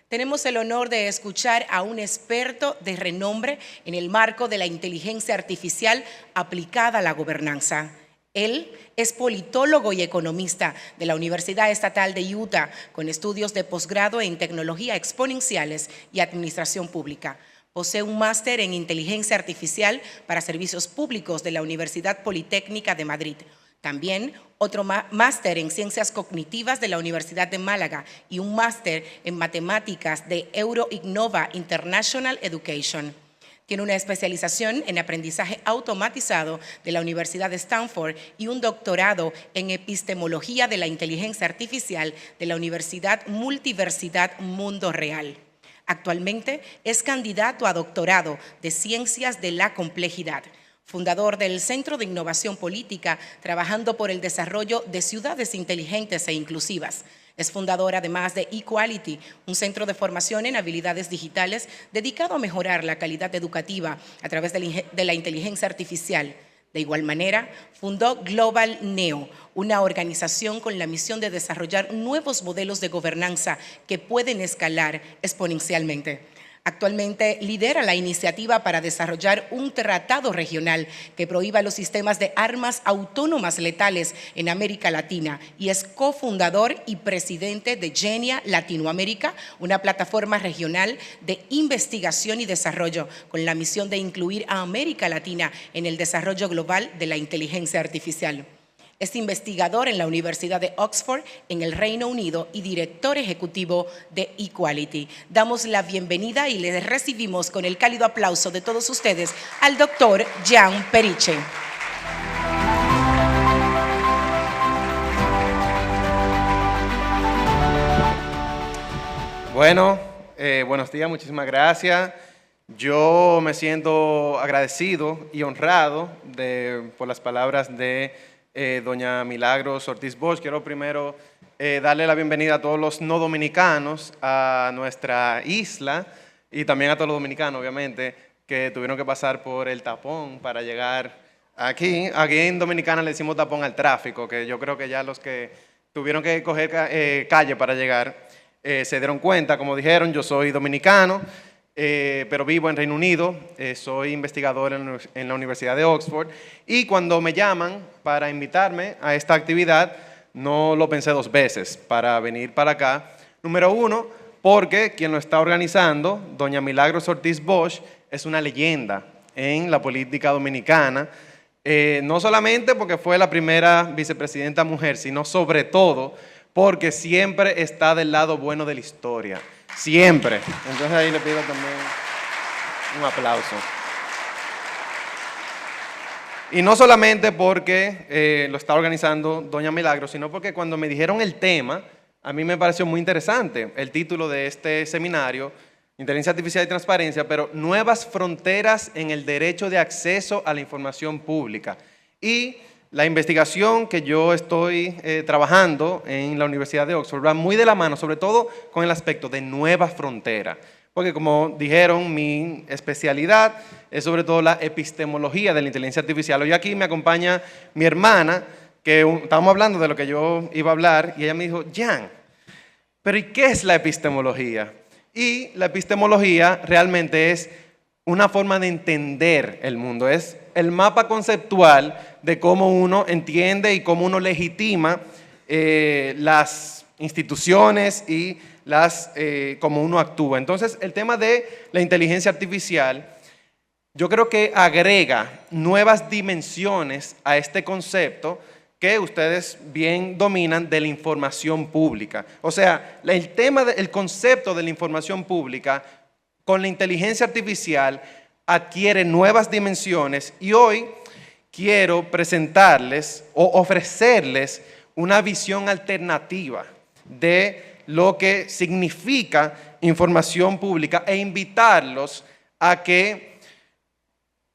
Tenemos el honor de escuchar a un experto de renombre en el marco de la inteligencia artificial aplicada a la gobernanza. Él es politólogo y economista de la Universidad Estatal de Utah, con estudios de posgrado en tecnología exponenciales y administración pública. Posee un máster en inteligencia artificial para servicios públicos de la Universidad Politécnica de Madrid. También otro máster en ciencias cognitivas de la Universidad de Málaga y un máster en matemáticas de EuroInnova International Education. Tiene una especialización en aprendizaje automatizado de la Universidad de Stanford y un doctorado en epistemología de la inteligencia artificial de la Universidad Multiversidad Mundo Real. Actualmente es candidato a doctorado de Ciencias de la Complejidad, fundador del Centro de Innovación Política, trabajando por el desarrollo de ciudades inteligentes e inclusivas. Es fundador además de Equality, un centro de formación en habilidades digitales dedicado a mejorar la calidad educativa a través de la inteligencia artificial. De igual manera, fundó Global Neo, una organización con la misión de desarrollar nuevos modelos de gobernanza que pueden escalar exponencialmente. Actualmente lidera la iniciativa para desarrollar un tratado regional que prohíba los sistemas de armas autónomas letales en América Latina y es cofundador y presidente de Genia Latinoamérica, una plataforma regional de investigación y desarrollo con la misión de incluir a América Latina en el desarrollo global de la inteligencia artificial. Es investigador en la Universidad de Oxford, en el Reino Unido, y director ejecutivo de Equality. Damos la bienvenida y les recibimos con el cálido aplauso de todos ustedes al doctor Jan Periche. Bueno, buenos días, muchísimas gracias. Yo me siento agradecido y honrado por las palabras de doña Milagros Ortiz Bosch. Quiero primero darle la bienvenida a todos los no dominicanos a nuestra isla y también a todos los dominicanos, obviamente, que tuvieron que pasar por el tapón para llegar aquí. Aquí en Dominicana le decimos tapón al tráfico, que yo creo que ya los que tuvieron que coger calle para llegar se dieron cuenta. Como dijeron, yo soy dominicano, pero vivo en Reino Unido, soy investigador en la Universidad de Oxford, y cuando me llaman para invitarme a esta actividad, no lo pensé dos veces para venir para acá. Número uno, porque quien lo está organizando, doña Milagros Ortiz Bosch, es una leyenda en la política dominicana, no solamente porque fue la primera vicepresidenta mujer, sino sobre todo porque siempre está del lado bueno de la historia. Siempre. Entonces ahí le pido también un aplauso. Y no solamente porque lo está organizando doña Milagros, sino porque cuando me dijeron el tema, a mí me pareció muy interesante el título de este seminario, Inteligencia Artificial y Transparencia, pero Nuevas Fronteras en el Derecho de Acceso a la Información Pública. Y la investigación que yo estoy trabajando en la Universidad de Oxford va muy de la mano, sobre todo con el aspecto de nuevas fronteras, porque como dijeron, mi especialidad es sobre todo la epistemología de la inteligencia artificial. Hoy aquí me acompaña mi hermana, que estábamos hablando de lo que yo iba a hablar, y ella me dijo, Jan, pero ¿y qué es la epistemología? Y la epistemología realmente es una forma de entender el mundo, es el mapa conceptual de cómo uno entiende y cómo uno legitima las instituciones y cómo uno actúa. Entonces, el tema de la inteligencia artificial, yo creo que agrega nuevas dimensiones a este concepto que ustedes bien dominan de la información pública. O sea, el concepto de la información pública con la inteligencia artificial adquiere nuevas dimensiones y hoy quiero presentarles o ofrecerles una visión alternativa de lo que significa información pública e invitarlos a que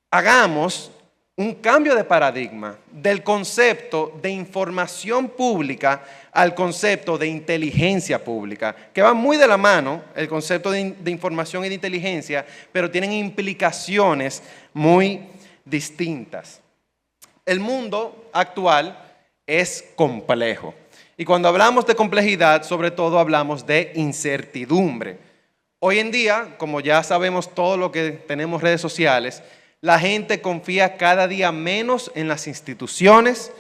hagamos un cambio de paradigma del concepto de información pública al concepto de inteligencia pública, que va muy de la mano el concepto de información y de inteligencia, pero tienen implicaciones muy distintas. El mundo actual es complejo y cuando hablamos de complejidad, sobre todo hablamos de incertidumbre. Hoy en día, como ya sabemos todo lo que tenemos redes sociales, la gente confía cada día menos en las instituciones,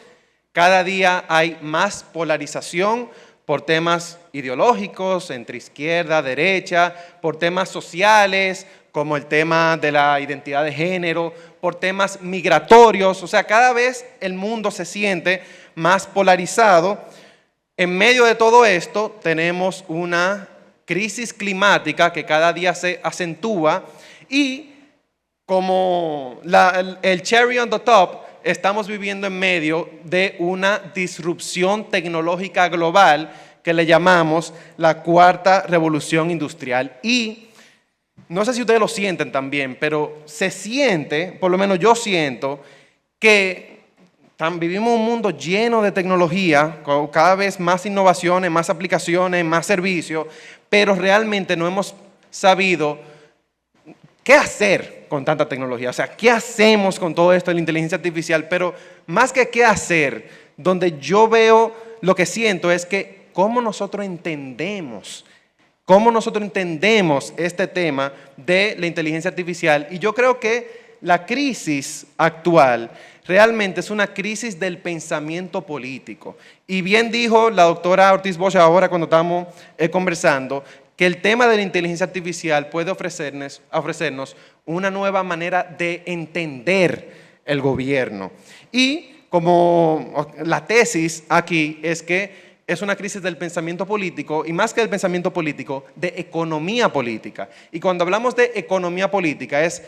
cada día hay más polarización por temas ideológicos, entre izquierda, derecha, por temas sociales, como el tema de la identidad de género, por temas migratorios. O sea, cada vez el mundo se siente más polarizado. En medio de todo esto tenemos una crisis climática que cada día se acentúa y como el cherry on the top, estamos viviendo en medio de una disrupción tecnológica global que le llamamos la cuarta revolución industrial. Y no sé si ustedes lo sienten también, pero se siente, por lo menos yo siento, que vivimos un mundo lleno de tecnología, con cada vez más innovaciones, más aplicaciones, más servicios, pero realmente no hemos sabido qué hacer con tanta tecnología. O sea, ¿qué hacemos con todo esto de la inteligencia artificial? Pero más que qué hacer, donde yo veo, lo que siento es que cómo nosotros entendemos este tema de la inteligencia artificial. Y yo creo que la crisis actual realmente es una crisis del pensamiento político. Y bien dijo la doctora Ortiz Bosch ahora cuando estamos conversando, que el tema de la inteligencia artificial puede ofrecernos una nueva manera de entender el gobierno. Y como la tesis aquí es que es una crisis del pensamiento político y más que del pensamiento político, de economía política. Y cuando hablamos de economía política es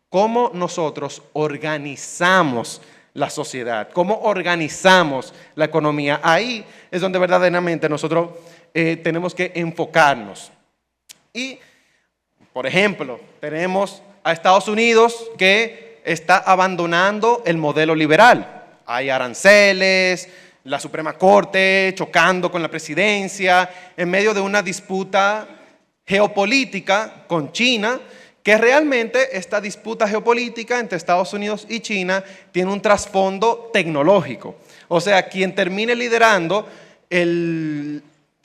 cómo nosotros organizamos la sociedad, cómo organizamos la economía. Ahí es donde verdaderamente nosotros tenemos que enfocarnos. Y, por ejemplo, tenemos a Estados Unidos que está abandonando el modelo liberal. Hay aranceles, la Suprema Corte chocando con la presidencia, en medio de una disputa geopolítica con China, que realmente esta disputa geopolítica entre Estados Unidos y China tiene un trasfondo tecnológico. O sea, quien termine liderando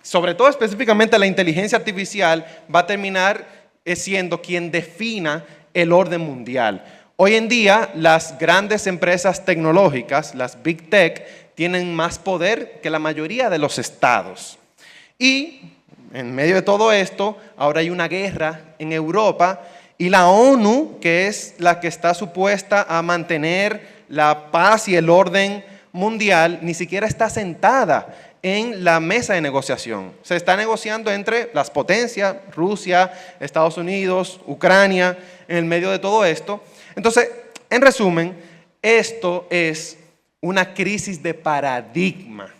sobre todo específicamente la inteligencia artificial, va a terminar siendo quien defina el orden mundial. Hoy en día, las grandes empresas tecnológicas, las Big Tech, tienen más poder que la mayoría de los estados. Y en medio de todo esto, ahora hay una guerra en Europa y la ONU, que es la que está supuesta a mantener la paz y el orden mundial, ni siquiera está sentada en la mesa de negociación. Se está negociando entre las potencias, Rusia, Estados Unidos, Ucrania, en el medio de todo esto. Entonces, en resumen, esto es una crisis de paradigma.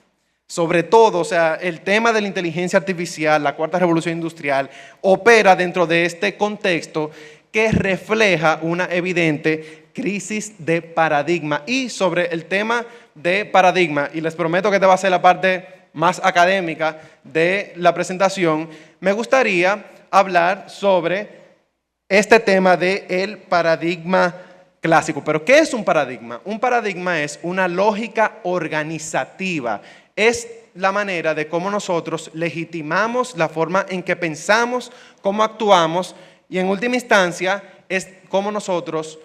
Sobre todo, o sea, el tema de la inteligencia artificial, la cuarta revolución industrial, opera dentro de este contexto que refleja una evidente crisis de paradigma. Y sobre el tema de paradigma, y les prometo que esta va a ser la parte más académica de la presentación, me gustaría hablar sobre este tema del paradigma clásico. ¿Pero qué es un paradigma? Un paradigma es una lógica organizativa. Es la manera de cómo nosotros legitimamos la forma en que pensamos, cómo actuamos y en última instancia es cómo nosotros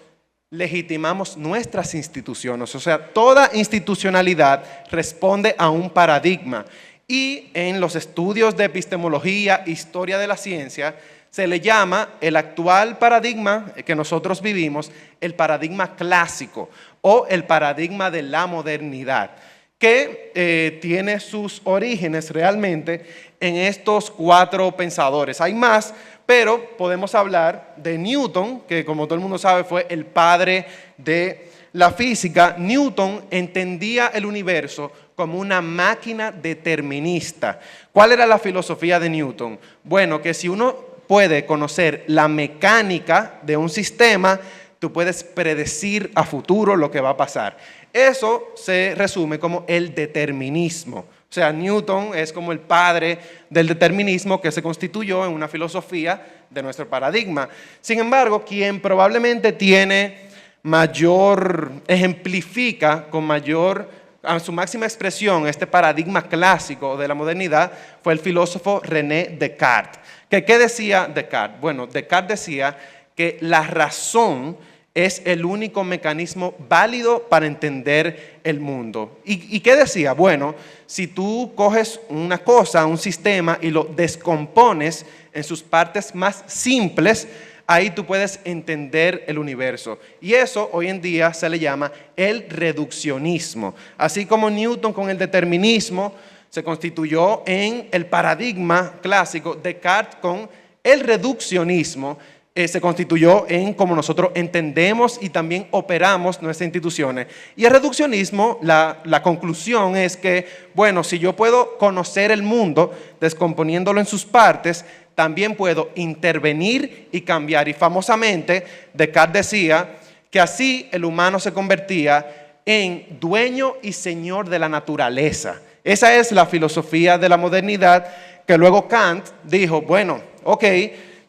legitimamos nuestras instituciones. O sea, toda institucionalidad responde a un paradigma. Y en los estudios de epistemología, historia de la ciencia, se le llama el actual paradigma que nosotros vivimos, el paradigma clásico o el paradigma de la modernidad, que tiene sus orígenes realmente en estos 4 pensadores. Hay más, pero podemos hablar de Newton, que como todo el mundo sabe fue el padre de la física. Newton entendía el universo como una máquina determinista. ¿Cuál era la filosofía de Newton? Bueno, que si uno puede conocer la mecánica de un sistema, tú puedes predecir a futuro lo que va a pasar. Eso se resume como el determinismo. O sea, Newton es como el padre del determinismo que se constituyó en una filosofía de nuestro paradigma. Sin embargo, quien probablemente ejemplifica con mayor, a su máxima expresión, este paradigma clásico de la modernidad, fue el filósofo René Descartes, ¿Qué decía Descartes? Bueno, Descartes decía que la razón es el único mecanismo válido para entender el mundo. ¿Y qué decía? Bueno, si tú coges una cosa, un sistema, y lo descompones en sus partes más simples, ahí tú puedes entender el universo. Y eso hoy en día se le llama el reduccionismo. Así como Newton con el determinismo se constituyó en el paradigma clásico, Descartes con el reduccionismo se constituyó en cómo nosotros entendemos y también operamos nuestras instituciones. Y el reduccionismo, la conclusión es que, bueno, si yo puedo conocer el mundo descomponiéndolo en sus partes, también puedo intervenir y cambiar. Y famosamente, Descartes decía que así el humano se convertía en dueño y señor de la naturaleza. Esa es la filosofía de la modernidad, que luego Kant dijo, bueno, ok,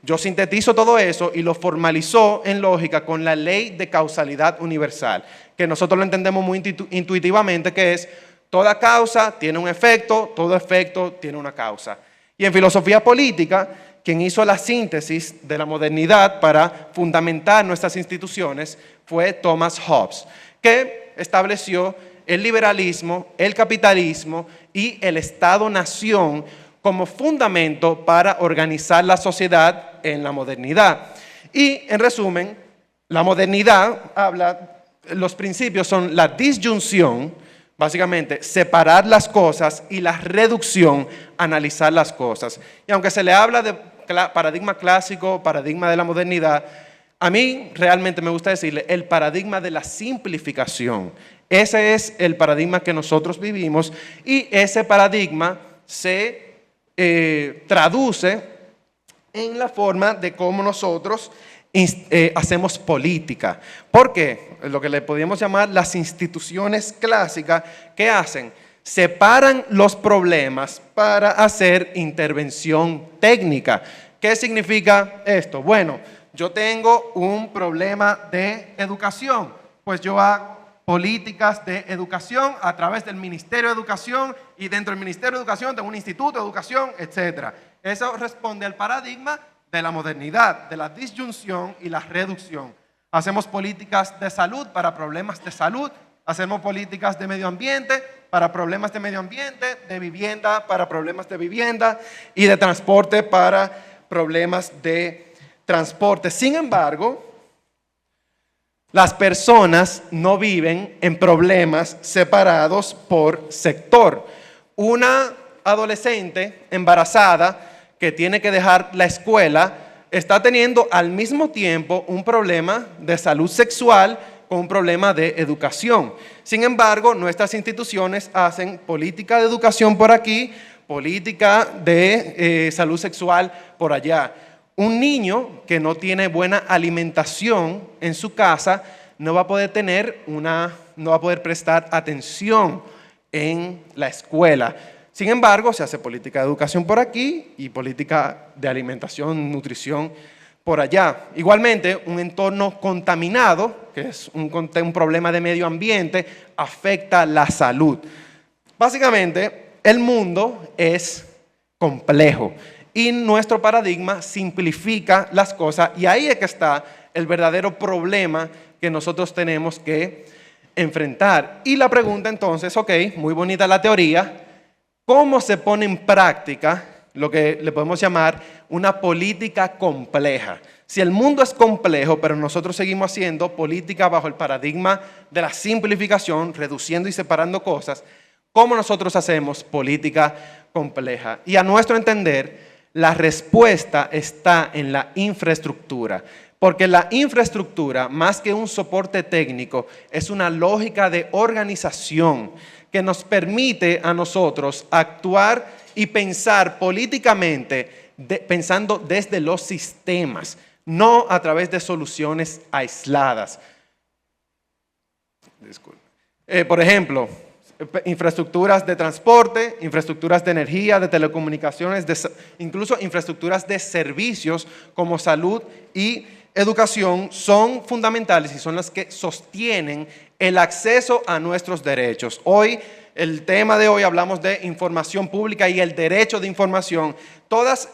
yo sintetizo todo eso y lo formalizó en lógica con la ley de causalidad universal, que nosotros lo entendemos muy intuitivamente, que es toda causa tiene un efecto, todo efecto tiene una causa. Y en filosofía política, quien hizo la síntesis de la modernidad para fundamentar nuestras instituciones fue Thomas Hobbes, que estableció el liberalismo, el capitalismo y el Estado-nación como fundamento para organizar la sociedad en la modernidad. Y en resumen, la modernidad habla, los principios son la disyunción, básicamente separar las cosas, y la reducción, analizar las cosas. Y aunque se le habla de paradigma clásico, paradigma de la modernidad, a mí realmente me gusta decirle el paradigma de la simplificación. Ese es el paradigma que nosotros vivimos, y ese paradigma se traduce en la forma de cómo nosotros hacemos política. ¿Por qué? Lo que le podríamos llamar las instituciones clásicas, ¿qué hacen? Separan los problemas para hacer intervención técnica. ¿Qué significa esto? Bueno, yo tengo un problema de educación, pues yo hago políticas de educación a través del Ministerio de Educación, y dentro del Ministerio de Educación tengo un instituto de educación, etc. Eso responde al paradigma de la modernidad, de la disyunción y la reducción. Hacemos políticas de salud para problemas de salud, hacemos políticas de medio ambiente para problemas de medio ambiente, de vivienda para problemas de vivienda y de transporte para problemas de transporte. Sin embargo, las personas no viven en problemas separados por sector. Una adolescente embarazada que tiene que dejar la escuela está teniendo al mismo tiempo un problema de salud sexual con un problema de educación. Sin embargo, nuestras instituciones hacen política de educación por aquí, política de salud sexual por allá. Un niño que no tiene buena alimentación en su casa no va a poder no va a poder prestar atención en la escuela. Sin embargo, se hace política de educación por aquí y política de alimentación, nutrición por allá. Igualmente, un entorno contaminado, que es un problema de medio ambiente, afecta la salud. Básicamente, el mundo es complejo. Y nuestro paradigma simplifica las cosas, y ahí es que está el verdadero problema que nosotros tenemos que enfrentar. Y la pregunta entonces, ok, muy bonita la teoría, ¿cómo se pone en práctica lo que le podemos llamar una política compleja? Si el mundo es complejo, pero nosotros seguimos haciendo política bajo el paradigma de la simplificación, reduciendo y separando cosas, ¿cómo nosotros hacemos política compleja? Y a nuestro entender, la respuesta está en la infraestructura, porque la infraestructura, más que un soporte técnico, es una lógica de organización que nos permite a nosotros actuar y pensar políticamente, pensando desde los sistemas, no a través de soluciones aisladas. Por ejemplo, infraestructuras de transporte, infraestructuras de energía, de telecomunicaciones, incluso infraestructuras de servicios como salud y educación son fundamentales y son las que sostienen el acceso a nuestros derechos. Hoy el tema de hoy hablamos de información pública y el derecho de información. Todos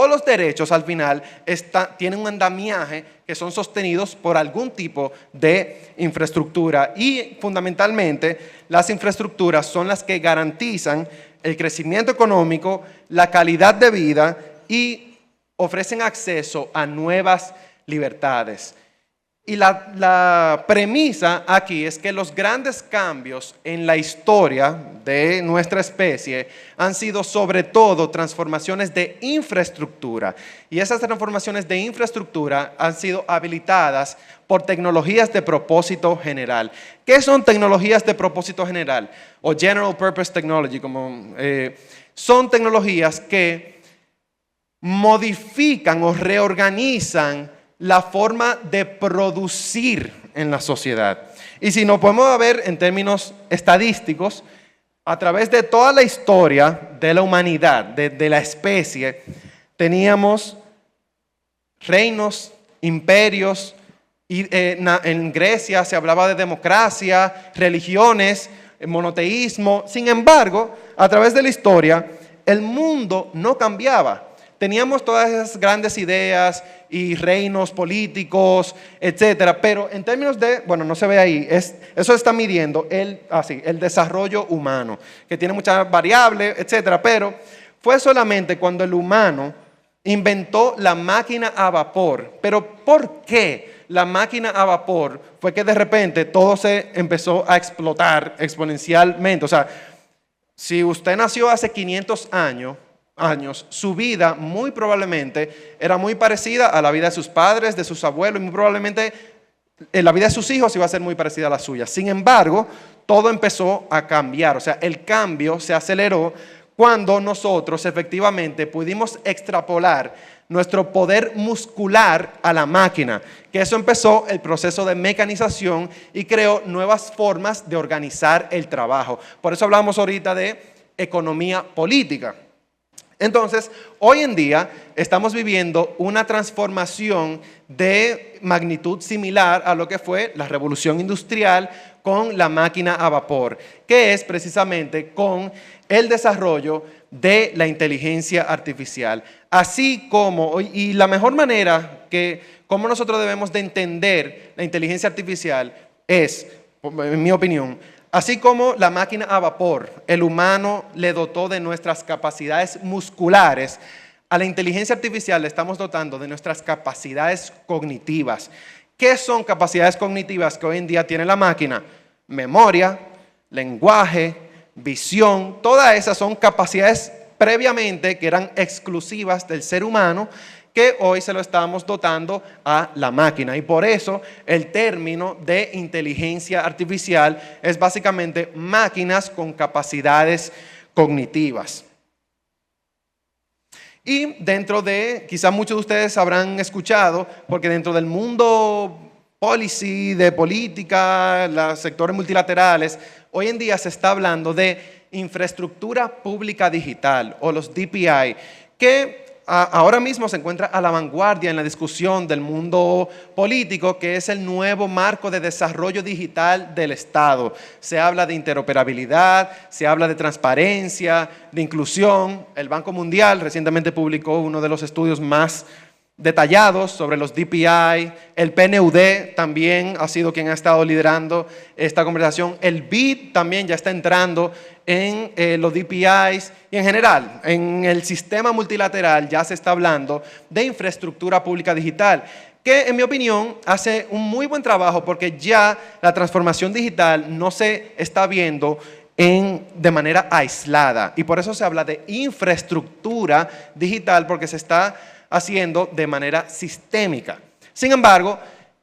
los derechos al final tienen un andamiaje que son sostenidos por algún tipo de infraestructura y fundamentalmente las infraestructuras son las que garantizan el crecimiento económico, la calidad de vida y ofrecen acceso a nuevas libertades. Y la premisa aquí es que los grandes cambios en la historia de nuestra especie han sido sobre todo transformaciones de infraestructura. Y esas transformaciones de infraestructura han sido habilitadas por tecnologías de propósito general. ¿Qué son tecnologías de propósito general? O General Purpose Technology, son tecnologías que modifican o reorganizan la forma de producir en la sociedad. Y si nos podemos ver en términos estadísticos, a través de toda la historia de la humanidad, de la especie, teníamos reinos, imperios, y en Grecia se hablaba de democracia, religiones, monoteísmo. Sin embargo, a través de la historia, el mundo no cambiaba. Teníamos todas esas grandes ideas y reinos políticos, etcétera, pero en términos de, bueno, no se ve ahí, eso está midiendo el desarrollo humano, que tiene muchas variables, etcétera, pero fue solamente cuando el humano inventó la máquina a vapor. Pero ¿por qué la máquina a vapor fue que de repente todo se empezó a explotar exponencialmente? O sea, si usted nació hace 500 años, su vida muy probablemente era muy parecida a la vida de sus padres, de sus abuelos, y muy probablemente la vida de sus hijos iba a ser muy parecida a la suya. Sin embargo, todo empezó a cambiar, o sea, el cambio se aceleró cuando nosotros efectivamente pudimos extrapolar nuestro poder muscular a la máquina, que eso empezó el proceso de mecanización y creó nuevas formas de organizar el trabajo. Por eso hablamos ahorita de economía política. Entonces, hoy en día estamos viviendo una transformación de magnitud similar a lo que fue la revolución industrial con la máquina a vapor, que es precisamente con el desarrollo de la inteligencia artificial. Así como, y la mejor manera como nosotros debemos de entender la inteligencia artificial es, en mi opinión, así como la máquina a vapor, el humano le dotó de nuestras capacidades musculares, a la inteligencia artificial le estamos dotando de nuestras capacidades cognitivas. ¿Qué son capacidades cognitivas que hoy en día tiene la máquina? Memoria, lenguaje, visión, todas esas son capacidades previamente que eran exclusivas del ser humano, que hoy se lo estamos dotando a la máquina. Y por eso el término de inteligencia artificial es básicamente máquinas con capacidades cognitivas. Y dentro de, quizás muchos de ustedes habrán escuchado, porque dentro del mundo policy, de política, los sectores multilaterales, hoy en día se está hablando de infraestructura pública digital o los DPI, que ahora mismo se encuentra a la vanguardia en la discusión del mundo político, que es el nuevo marco de desarrollo digital del Estado. Se habla de interoperabilidad, se habla de transparencia, de inclusión. El Banco Mundial recientemente publicó uno de los estudios más detallados sobre los DPI. El PNUD también ha sido quien ha estado liderando esta conversación. El BID también ya está entrando en los DPIs y en general en el sistema multilateral ya se está hablando de infraestructura pública digital, que en mi opinión hace un muy buen trabajo porque ya la transformación digital no se está viendo de manera aislada y por eso se habla de infraestructura digital porque se está haciendo de manera sistémica. Sin embargo,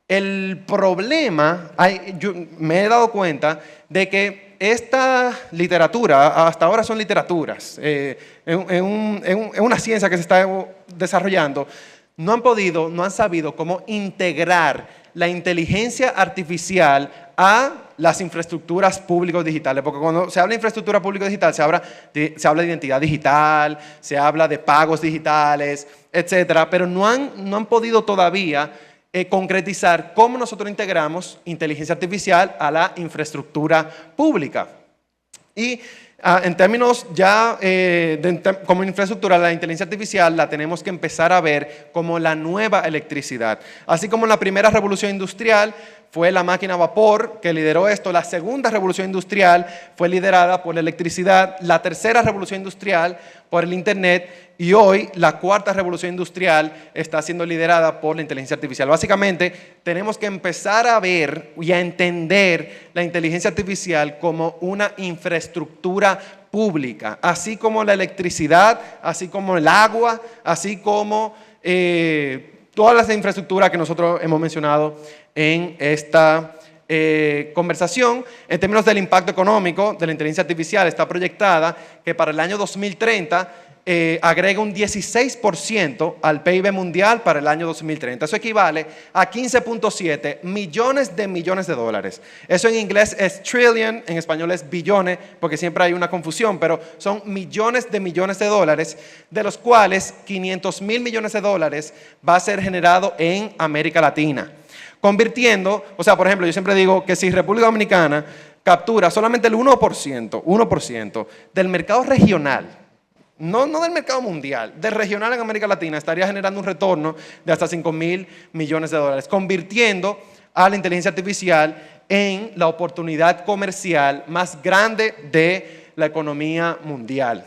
el problema, yo me he dado cuenta de que esta literatura, hasta ahora son literaturas, en una ciencia que se está desarrollando, no han sabido cómo integrar la inteligencia artificial a las infraestructuras públicos digitales, porque cuando se habla de infraestructura público digital se habla de identidad digital, se habla de pagos digitales, etcétera, pero no han podido todavía concretizar cómo nosotros integramos inteligencia artificial a la infraestructura pública. Y en términos ya como infraestructura, la inteligencia artificial la tenemos que empezar a ver como la nueva electricidad. Así como la primera revolución industrial fue la máquina a vapor que lideró esto, la segunda revolución industrial fue liderada por la electricidad, la tercera revolución industrial por el Internet y hoy la cuarta revolución industrial está siendo liderada por la inteligencia artificial. Básicamente tenemos que empezar a ver y a entender la inteligencia artificial como una infraestructura pública, así como la electricidad, así como el agua, así como todas las infraestructuras que nosotros hemos mencionado en esta conversación. En términos del impacto económico de la inteligencia artificial, está proyectada que para el año 2030 agrega un 16% al PIB mundial para el año 2030. Eso equivale a 15.7 millones de dólares. Eso en inglés es trillion, en español es billones, porque siempre hay una confusión, pero son millones de dólares, de los cuales 500.000 millones de dólares va a ser generado en América Latina. Convirtiendo, o sea, por ejemplo, yo siempre digo que si República Dominicana captura solamente el 1% del mercado regional, no del mercado mundial, del regional en América Latina, estaría generando un retorno de hasta 5.000 millones de dólares, convirtiendo a la inteligencia artificial en la oportunidad comercial más grande de la economía mundial.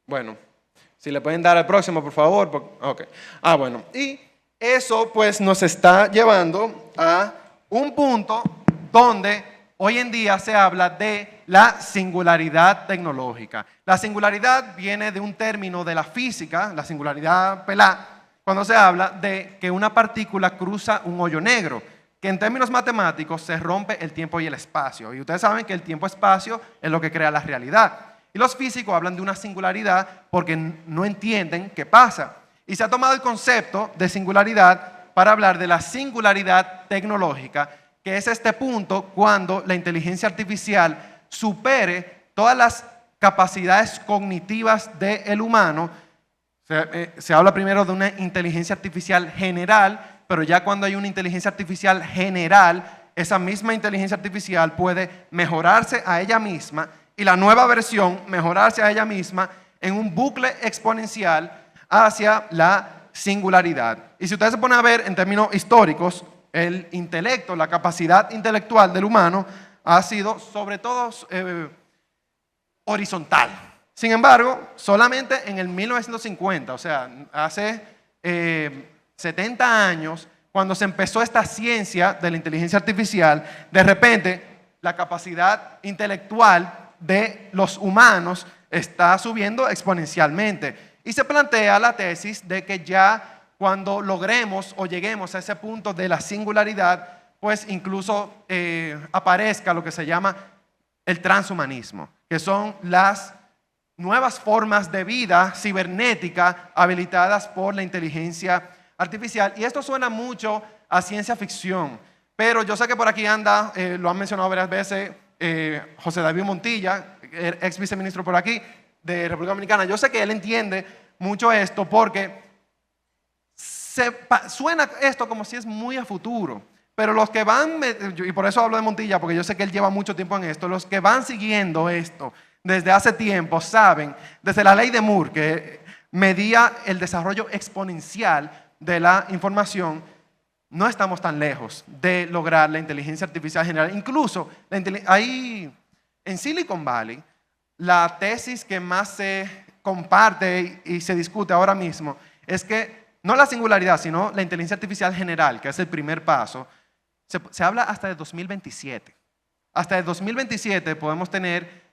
Bueno, si le pueden dar al próximo, por favor. Okay. Bueno, y eso pues nos está llevando a un punto donde hoy en día se habla de la singularidad tecnológica. La singularidad viene de un término de la física, la singularidad pelá, cuando se habla de que una partícula cruza un hoyo negro, que en términos matemáticos se rompe el tiempo y el espacio. Y ustedes saben que el tiempo-espacio es lo que crea la realidad. Y los físicos hablan de una singularidad porque no entienden qué pasa. Y se ha tomado el concepto de singularidad para hablar de la singularidad tecnológica, que es este punto cuando la inteligencia artificial supere todas las capacidades cognitivas del humano. Se habla primero de una inteligencia artificial general, pero ya cuando hay una inteligencia artificial general, esa misma inteligencia artificial puede mejorarse a ella misma y la nueva versión mejorarse a ella misma en un bucle exponencial hacia la singularidad. Y si ustedes se ponen a ver en términos históricos, el intelecto, la capacidad intelectual del humano ha sido sobre todo horizontal. Sin embargo, solamente en el 1950, o sea, hace 70 años, cuando se empezó esta ciencia de la inteligencia artificial, de repente la capacidad intelectual de los humanos está subiendo exponencialmente. Y se plantea la tesis de que ya cuando logremos o lleguemos a ese punto de la singularidad, pues incluso aparezca lo que se llama el transhumanismo, que son las nuevas formas de vida cibernética habilitadas por la inteligencia artificial. Y esto suena mucho a ciencia ficción, pero yo sé que por aquí anda, lo han mencionado varias veces, José David Montilla, ex viceministro por aquí de República Dominicana. Yo sé que él entiende mucho esto porque suena esto como si es muy a futuro, pero los que van, y por eso hablo de Montilla, porque yo sé que él lleva mucho tiempo en esto, los que van siguiendo esto desde hace tiempo saben, desde la ley de Moore, que medía el desarrollo exponencial de la información, no estamos tan lejos de lograr la inteligencia artificial general. Incluso ahí en Silicon Valley, la tesis que más se comparte y se discute ahora mismo es que no la singularidad, sino la inteligencia artificial general, que es el primer paso, se habla hasta de 2027. Hasta el 2027 podemos tener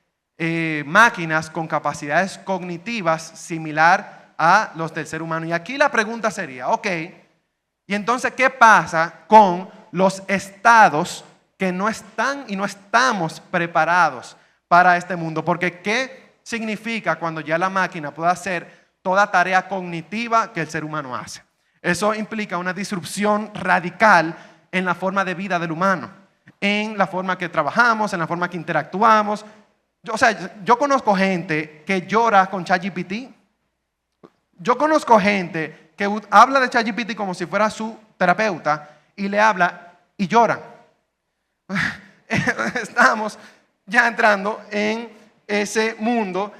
máquinas con capacidades cognitivas similar a los del ser humano. Y aquí la pregunta sería, ok, y entonces, ¿qué pasa con los estados que no están y no estamos preparados para este mundo? Porque ¿qué significa cuando ya la máquina pueda hacer toda tarea cognitiva que el ser humano hace? Eso implica una disrupción radical en la forma de vida del humano, en la forma que trabajamos, en la forma que interactuamos. Yo conozco gente que llora con ChatGPT. Yo conozco gente que habla de ChatGPT como si fuera su terapeuta y le habla y lloran. Estamos ya entrando en ese mundo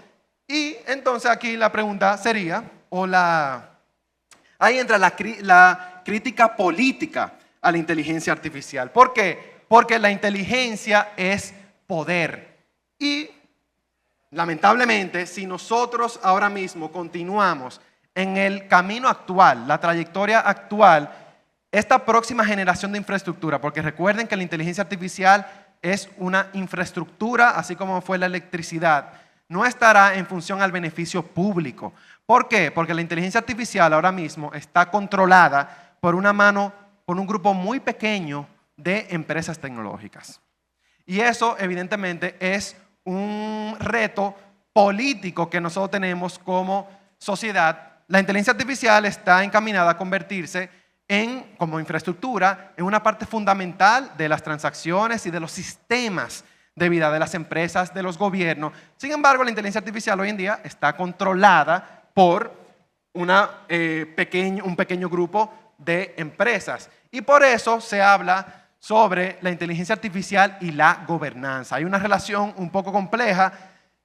y entonces aquí la pregunta sería, ahí entra la crítica política a la inteligencia artificial. ¿Por qué? Porque la inteligencia es poder y lamentablemente si nosotros ahora mismo continuamos en el camino actual, la trayectoria actual, esta próxima generación de infraestructura, porque recuerden que la inteligencia artificial es una infraestructura, así como fue la electricidad, no estará en función al beneficio público. ¿Por qué? Porque la inteligencia artificial ahora mismo está controlada por un grupo muy pequeño de empresas tecnológicas. Y eso evidentemente es un reto político que nosotros tenemos como sociedad. La inteligencia artificial está encaminada a convertirse como infraestructura en una parte fundamental de las transacciones y de los sistemas de vida de las empresas, de los gobiernos. Sin embargo, la inteligencia artificial hoy en día está controlada por un pequeño grupo de empresas. Y por eso se habla sobre la inteligencia artificial y la gobernanza. Hay una relación un poco compleja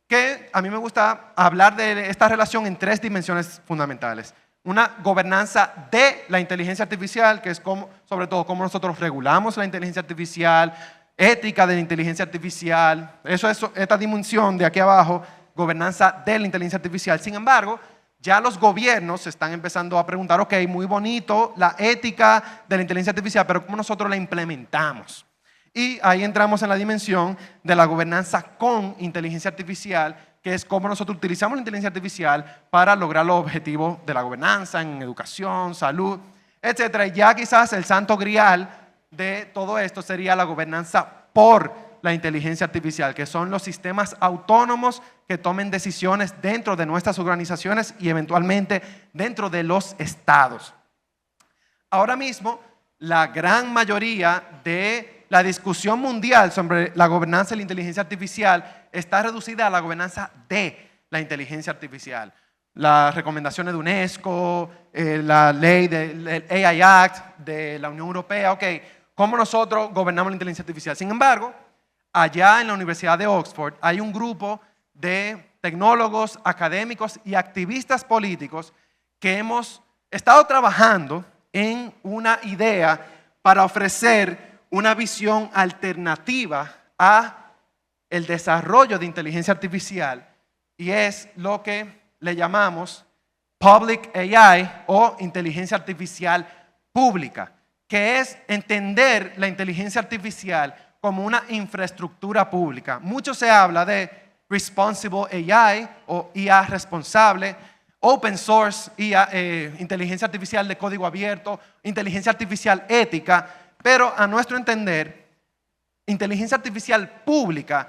que a mí me gusta hablar de esta relación en 3 dimensiones fundamentales. Una gobernanza de la inteligencia artificial, que es sobre todo cómo nosotros regulamos la inteligencia artificial, ética de la inteligencia artificial, eso es esta dimensión de aquí abajo, gobernanza de la inteligencia artificial. Sin embargo, ya los gobiernos se están empezando a preguntar, ok, muy bonito la ética de la inteligencia artificial, pero ¿cómo nosotros la implementamos? Y ahí entramos en la dimensión de la gobernanza con inteligencia artificial, que es cómo nosotros utilizamos la inteligencia artificial para lograr los objetivos de la gobernanza en educación, salud, etc. Y ya quizás el santo grial de todo esto sería la gobernanza por la inteligencia artificial, que son los sistemas autónomos que tomen decisiones dentro de nuestras organizaciones y eventualmente dentro de los estados. Ahora mismo, la gran mayoría de la discusión mundial sobre la gobernanza de la inteligencia artificial está reducida a la gobernanza de la inteligencia artificial. Las recomendaciones de UNESCO, la ley del AI Act de la Unión Europea, ok, cómo nosotros gobernamos la inteligencia artificial. Sin embargo, allá en la Universidad de Oxford hay un grupo de tecnólogos, académicos y activistas políticos que hemos estado trabajando en una idea para ofrecer una visión alternativa a el desarrollo de inteligencia artificial y es lo que le llamamos Public AI o inteligencia artificial pública, que es entender la inteligencia artificial como una infraestructura pública. Mucho se habla de Responsible AI o IA responsable, Open Source, IA, inteligencia artificial de código abierto, inteligencia artificial ética, pero a nuestro entender, inteligencia artificial pública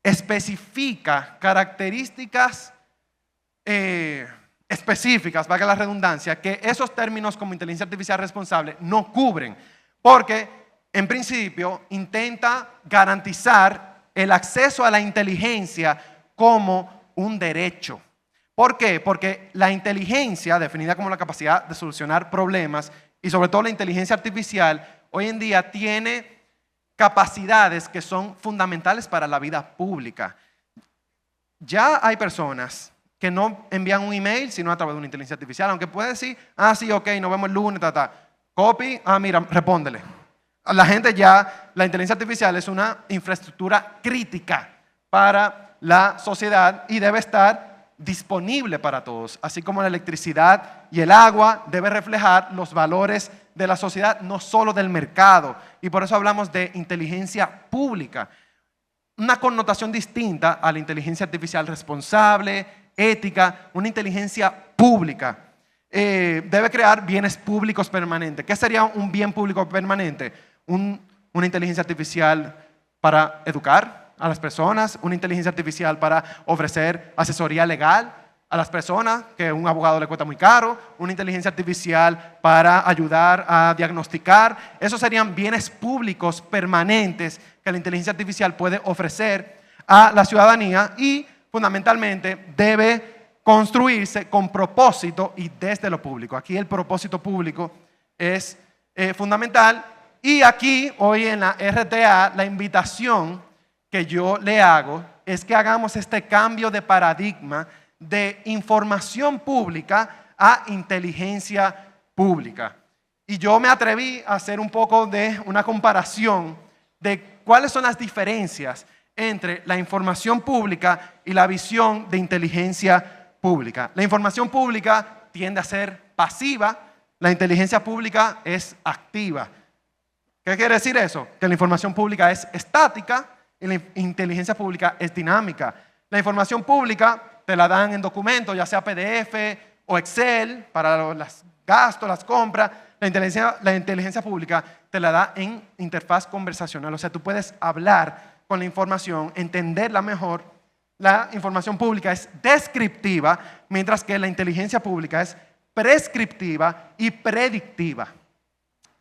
especifica características específicas, valga la redundancia, que esos términos como inteligencia artificial responsable no cubren, porque en principio intenta garantizar el acceso a la inteligencia como un derecho. ¿Por qué? Porque la inteligencia, definida como la capacidad de solucionar problemas, y sobre todo la inteligencia artificial, hoy en día tiene capacidades que son fundamentales para la vida pública. Ya hay personas que no envían un email sino a través de una inteligencia artificial, aunque puede decir, sí, ok, nos vemos el lunes, copy, mira, respóndele. La gente ya, la inteligencia artificial es una infraestructura crítica para la sociedad y debe estar disponible para todos, así como la electricidad y el agua debe reflejar los valores de la sociedad, no solo del mercado. Y por eso hablamos de inteligencia pública, una connotación distinta a la inteligencia artificial responsable, ética, una inteligencia pública. Debe crear bienes públicos permanentes. ¿Qué sería un bien público permanente? Una inteligencia artificial para educar a las personas, una inteligencia artificial para ofrecer asesoría legal a las personas, que un abogado le cuesta muy caro, una inteligencia artificial para ayudar a diagnosticar. Esos serían bienes públicos permanentes que la inteligencia artificial puede ofrecer a la ciudadanía y fundamentalmente debe construirse con propósito y desde lo público. Aquí el propósito público es fundamental Y aquí, hoy en la RTA, la invitación que yo le hago es que hagamos este cambio de paradigma de información pública a inteligencia pública. Y yo me atreví a hacer un poco de una comparación de cuáles son las diferencias entre la información pública y la visión de inteligencia pública. La información pública tiende a ser pasiva, la inteligencia pública es activa. ¿Qué quiere decir eso? Que la información pública es estática y la inteligencia pública es dinámica. La información pública te la dan en documentos, ya sea PDF o Excel, para los gastos, las compras. La inteligencia pública te la da en interfaz conversacional. O sea, tú puedes hablar con la información, entenderla mejor. La información pública es descriptiva, mientras que la inteligencia pública es prescriptiva y predictiva.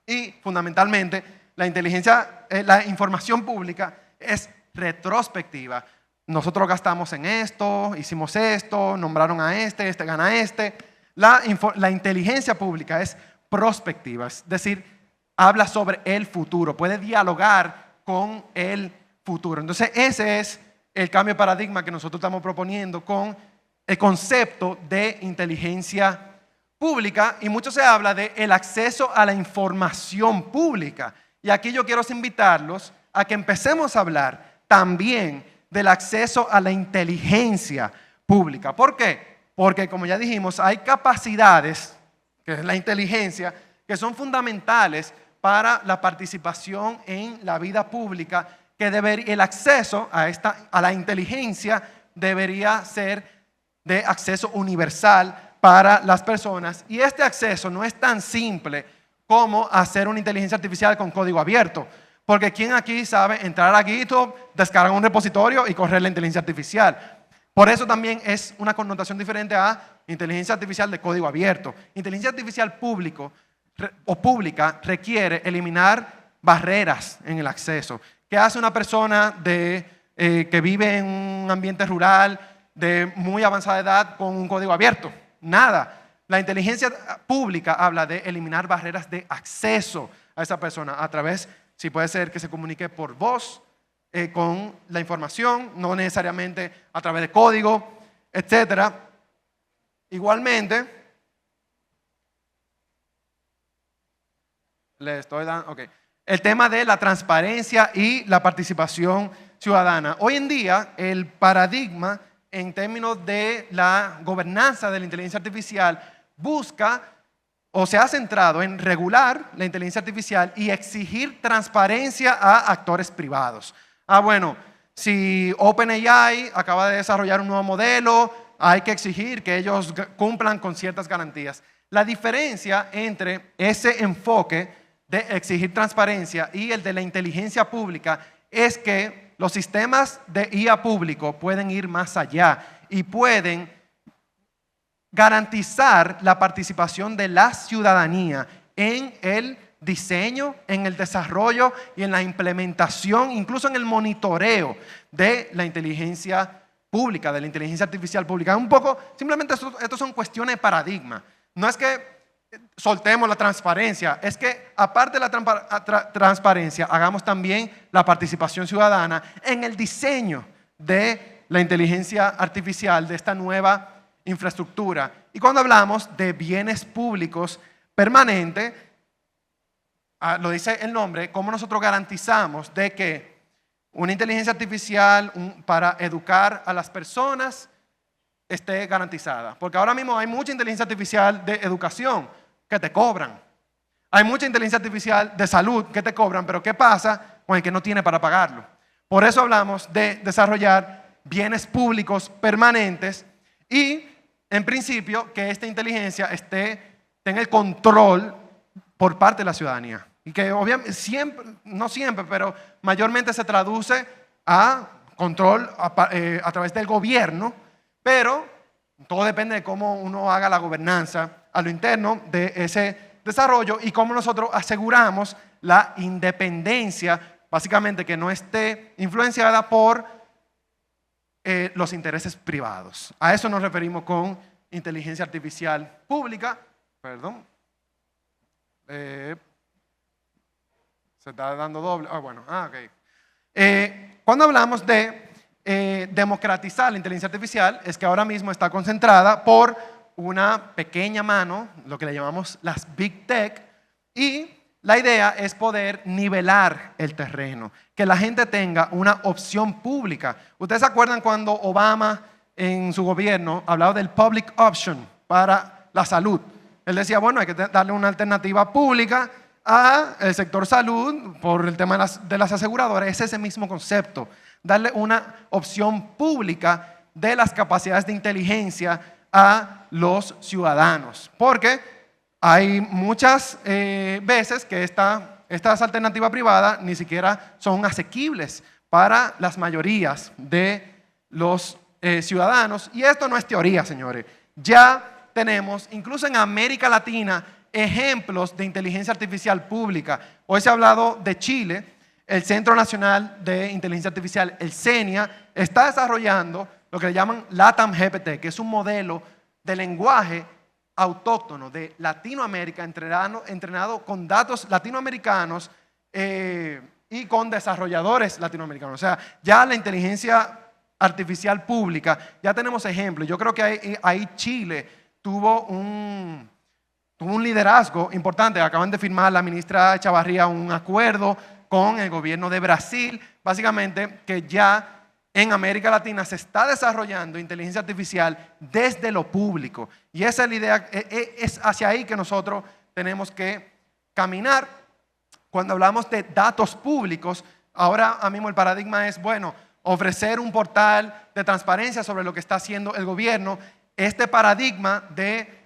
Y fundamentalmente, la información pública es retrospectiva. Nosotros gastamos en esto, hicimos esto, nombraron a este gana este. La inteligencia pública es prospectiva, es decir, habla sobre el futuro, puede dialogar con el futuro. Entonces, ese es el cambio de paradigma que nosotros estamos proponiendo con el concepto de inteligencia pública, y mucho se habla del acceso a la información pública. Y aquí yo quiero invitarlos a que empecemos a hablar también del acceso a la inteligencia pública. ¿Por qué? Porque, como ya dijimos, hay capacidades, que es la inteligencia, que son fundamentales para la participación en la vida pública, que el acceso a la inteligencia debería ser de acceso universal para las personas. Y este acceso no es tan simple como hacer una inteligencia artificial con código abierto. Porque ¿quién aquí sabe entrar a GitHub, descargar un repositorio y correr la inteligencia artificial? Por eso también es una connotación diferente a inteligencia artificial de código abierto. Inteligencia artificial pública requiere eliminar barreras en el acceso. ¿Qué hace una persona que vive en un ambiente rural de muy avanzada edad con un código abierto? Nada. La inteligencia pública habla de eliminar barreras de acceso a esa persona a través, si puede ser que se comunique por voz, con la información, no necesariamente a través de código, etc. Igualmente, le estoy dando, ok. El tema de la transparencia y la participación ciudadana. Hoy en día, el paradigma en términos de la gobernanza de la inteligencia artificial busca o se ha centrado en regular la inteligencia artificial y exigir transparencia a actores privados. Bueno, si OpenAI acaba de desarrollar un nuevo modelo, hay que exigir que ellos cumplan con ciertas garantías. La diferencia entre ese enfoque de exigir transparencia y el de la inteligencia pública es que los sistemas de IA público pueden ir más allá y pueden garantizar la participación de la ciudadanía en el diseño, en el desarrollo y en la implementación, incluso en el monitoreo de la inteligencia pública, de la inteligencia artificial pública. Un poco, simplemente estos son cuestiones de paradigma. No es que soltemos la transparencia, es que aparte de la transparencia, hagamos también la participación ciudadana en el diseño de la inteligencia artificial, de esta nueva infraestructura. Y cuando hablamos de bienes públicos permanentes, lo dice el nombre, cómo nosotros garantizamos de que una inteligencia artificial para educar a las personas esté garantizada. Porque ahora mismo hay mucha inteligencia artificial de educación que te cobran. Hay mucha inteligencia artificial de salud que te cobran, pero ¿qué pasa con el que no tiene para pagarlo? Por eso hablamos de desarrollar bienes públicos permanentes y, en principio, que esta inteligencia tenga el control por parte de la ciudadanía. Y que obviamente, no siempre, pero mayormente se traduce a control a través del gobierno, pero todo depende de cómo uno haga la gobernanza a lo interno de ese desarrollo y cómo nosotros aseguramos la independencia, básicamente que no esté influenciada por los intereses privados. A eso nos referimos con inteligencia artificial pública. Perdón. Se está dando doble. Ok. Cuando hablamos de democratizar la inteligencia artificial, es que ahora mismo está concentrada por una pequeña mano, lo que le llamamos las Big Tech, y la idea es poder nivelar el terreno, que la gente tenga una opción pública. ¿Ustedes se acuerdan cuando Obama en su gobierno hablaba del public option para la salud? Él decía, bueno, hay que darle una alternativa pública al sector salud por el tema de las aseguradoras. Es ese mismo concepto, darle una opción pública de las capacidades de inteligencia a los ciudadanos. Porque hay muchas veces que estas alternativas privadas ni siquiera son asequibles para las mayorías de los ciudadanos. Y esto no es teoría, señores. Ya tenemos, incluso en América Latina, ejemplos de inteligencia artificial pública. Hoy se ha hablado de Chile. El Centro Nacional de Inteligencia Artificial, el CENIA, está desarrollando lo que le llaman LATAM GPT, que es un modelo de lenguaje autóctono de Latinoamérica, entrenado con datos latinoamericanos y con desarrolladores latinoamericanos. O sea, ya la inteligencia artificial pública, ya tenemos ejemplos. Yo creo que ahí Chile tuvo un liderazgo importante. Acaban de firmar la ministra Chavarría un acuerdo con el gobierno de Brasil, básicamente que ya en América Latina se está desarrollando inteligencia artificial desde lo público. Y esa es la idea, es hacia ahí que nosotros tenemos que caminar. Cuando hablamos de datos públicos, ahora mismo el paradigma es, bueno, ofrecer un portal de transparencia sobre lo que está haciendo el gobierno. Este paradigma de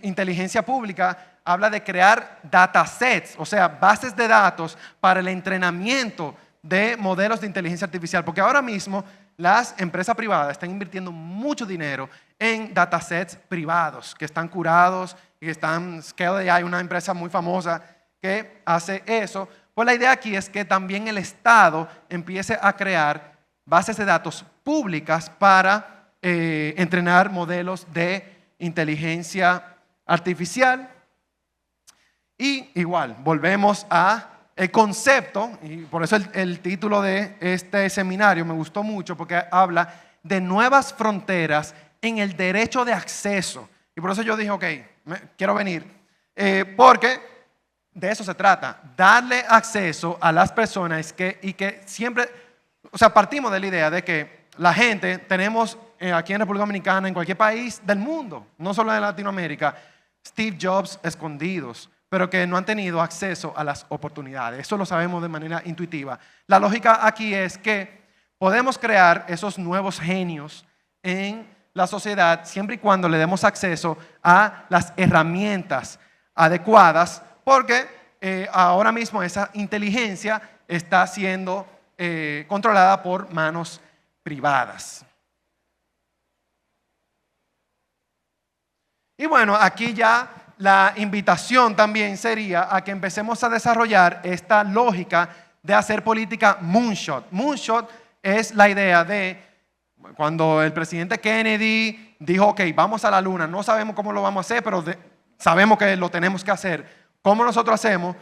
inteligencia pública habla de crear datasets, o sea, bases de datos para el entrenamiento de modelos de inteligencia artificial, porque ahora mismo las empresas privadas están invirtiendo mucho dinero en datasets privados que están curados y que están scaled. Hay una empresa muy famosa que hace eso. Pues la idea aquí es que también el Estado empiece a crear bases de datos públicas para entrenar modelos de inteligencia artificial. Y igual, volvemos a el concepto, y por eso el título de este seminario me gustó mucho, porque habla de nuevas fronteras en el derecho de acceso. Y por eso yo dije, ok, quiero venir, porque de eso se trata, darle acceso a las personas y que siempre, o sea, partimos de la idea de que la gente, tenemos aquí en República Dominicana, en cualquier país del mundo, no solo en Latinoamérica, Steve Jobs escondidos, pero que no han tenido acceso a las oportunidades. Eso lo sabemos de manera intuitiva. La lógica aquí es que podemos crear esos nuevos genios en la sociedad siempre y cuando le demos acceso a las herramientas adecuadas, porque ahora mismo esa inteligencia está siendo controlada por manos privadas. Y bueno, aquí ya la invitación también sería a que empecemos a desarrollar esta lógica de hacer política moonshot. Moonshot es la idea de cuando el presidente Kennedy dijo, ok, vamos a la luna, no sabemos cómo lo vamos a hacer, pero sabemos que lo tenemos que hacer. ¿Cómo nosotros hacemos?